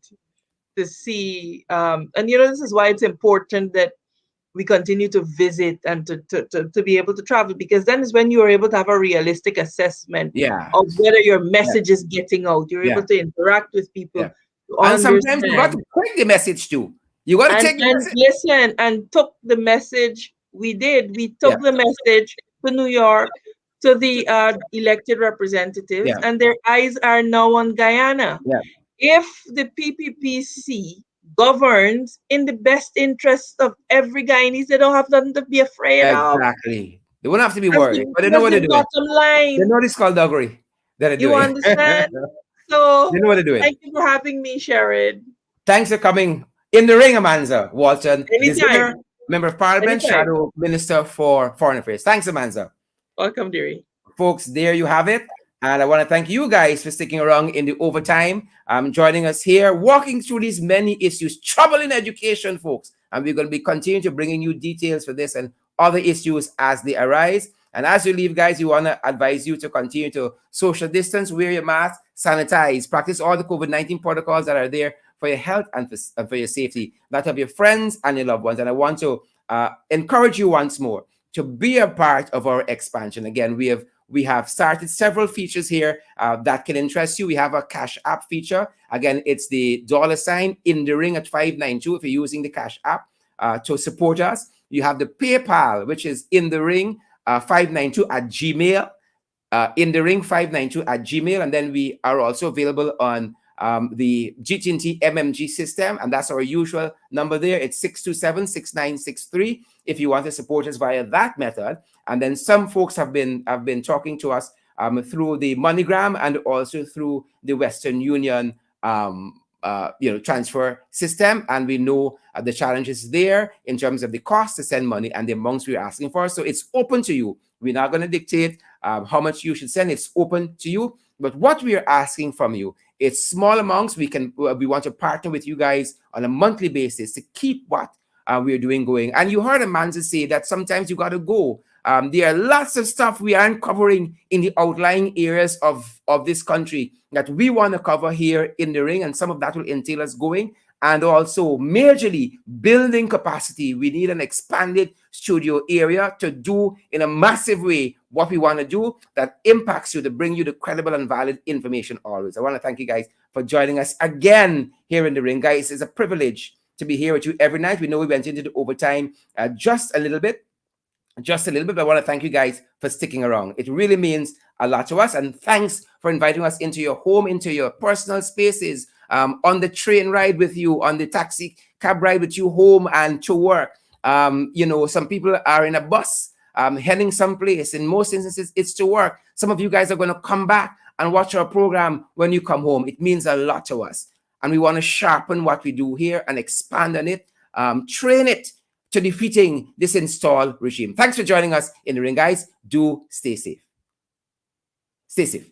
to see, and you know, this is why it's important that we continue to visit and to be able to travel, because then is when you are able to have a realistic assessment Yeah. of whether your Yeah. message is getting out. You're Yeah. able to interact with people, Yeah. to And sometimes you got understand, to take the message too. You got to take the and message. listen, and took the message. We did. We Yeah. took the message to New York, to the elected representatives, Yeah. and their eyes are now on Guyana. Yeah. If the PPPC governs in the best interest of every Guyanese, they don't have nothing to be afraid of. Exactly. They won't have to be That's worried, the, but they know that's what they're the doing. bottom They line. know this skullduggery that they're You doing. understand? They So know what they're doing. thank you for having me, Sharon. Thanks for coming in the ring, Amanza Walton-Desir, Anytime. Member of Parliament, Anytime. Shadow Minister for Foreign Affairs. Thanks, Amanza. Welcome, dearie. Folks, there you have it. And I want to thank you guys for sticking around in the overtime, joining us here, walking through these many issues, trouble in education, folks. And we're going to be continuing to bringing you details for this and other issues as they arise. And as you leave, guys, we want to advise you to continue to social distance, wear your mask, sanitize, practice all the COVID-19 protocols that are there for your health and for your safety, that of your friends and your loved ones. And I want to encourage you once more to be a part of our expansion. Again, we have we have started several features here that can interest you. We have a Cash App feature. Again, it's the $ in the ring at 592 if you're using the Cash App to support us. You have the PayPal, which is in the ring 592 at Gmail. In the ring 592 at Gmail. And then we are also available on the GT&T MMG system, and that's our usual number there. It's 627-6963 if you want to support us via that method. And then some folks have been talking to us through the MoneyGram and also through the Western Union transfer system, and we know the challenges there in terms of the cost to send money and the amounts we're asking for. So it's open to you. We're not going to dictate how much you should send. It's open to you. But what we are asking from you, it's small amounts. We want to partner with you guys on a monthly basis to keep what we're doing going. And you heard Amanza say that sometimes you got to go. There are lots of stuff we aren't covering in the outlying areas of this country that we want to cover here in the ring, and some of that will entail us going. And also majorly building capacity. We need an expanded studio area to do in a massive way what we want to do that impacts you, to bring you the credible and valid information always. I want to thank you guys for joining us again here in the ring. Guys, it's a privilege to be here with you every night. We know we went into the overtime just a little bit, but I want to thank you guys for sticking around. It really means a lot to us. And thanks for inviting us into your home, into your personal spaces, on the train ride with you, on the taxi cab ride with you home and to work. Some people are in a bus heading someplace. In most instances, it's to work. Some of you guys are going to come back and watch our program when you come home. It means a lot to us. And we want to sharpen what we do here and expand on it, train it to defeating this installed regime. Thanks for joining us in the ring, guys. Do stay safe. Stay safe.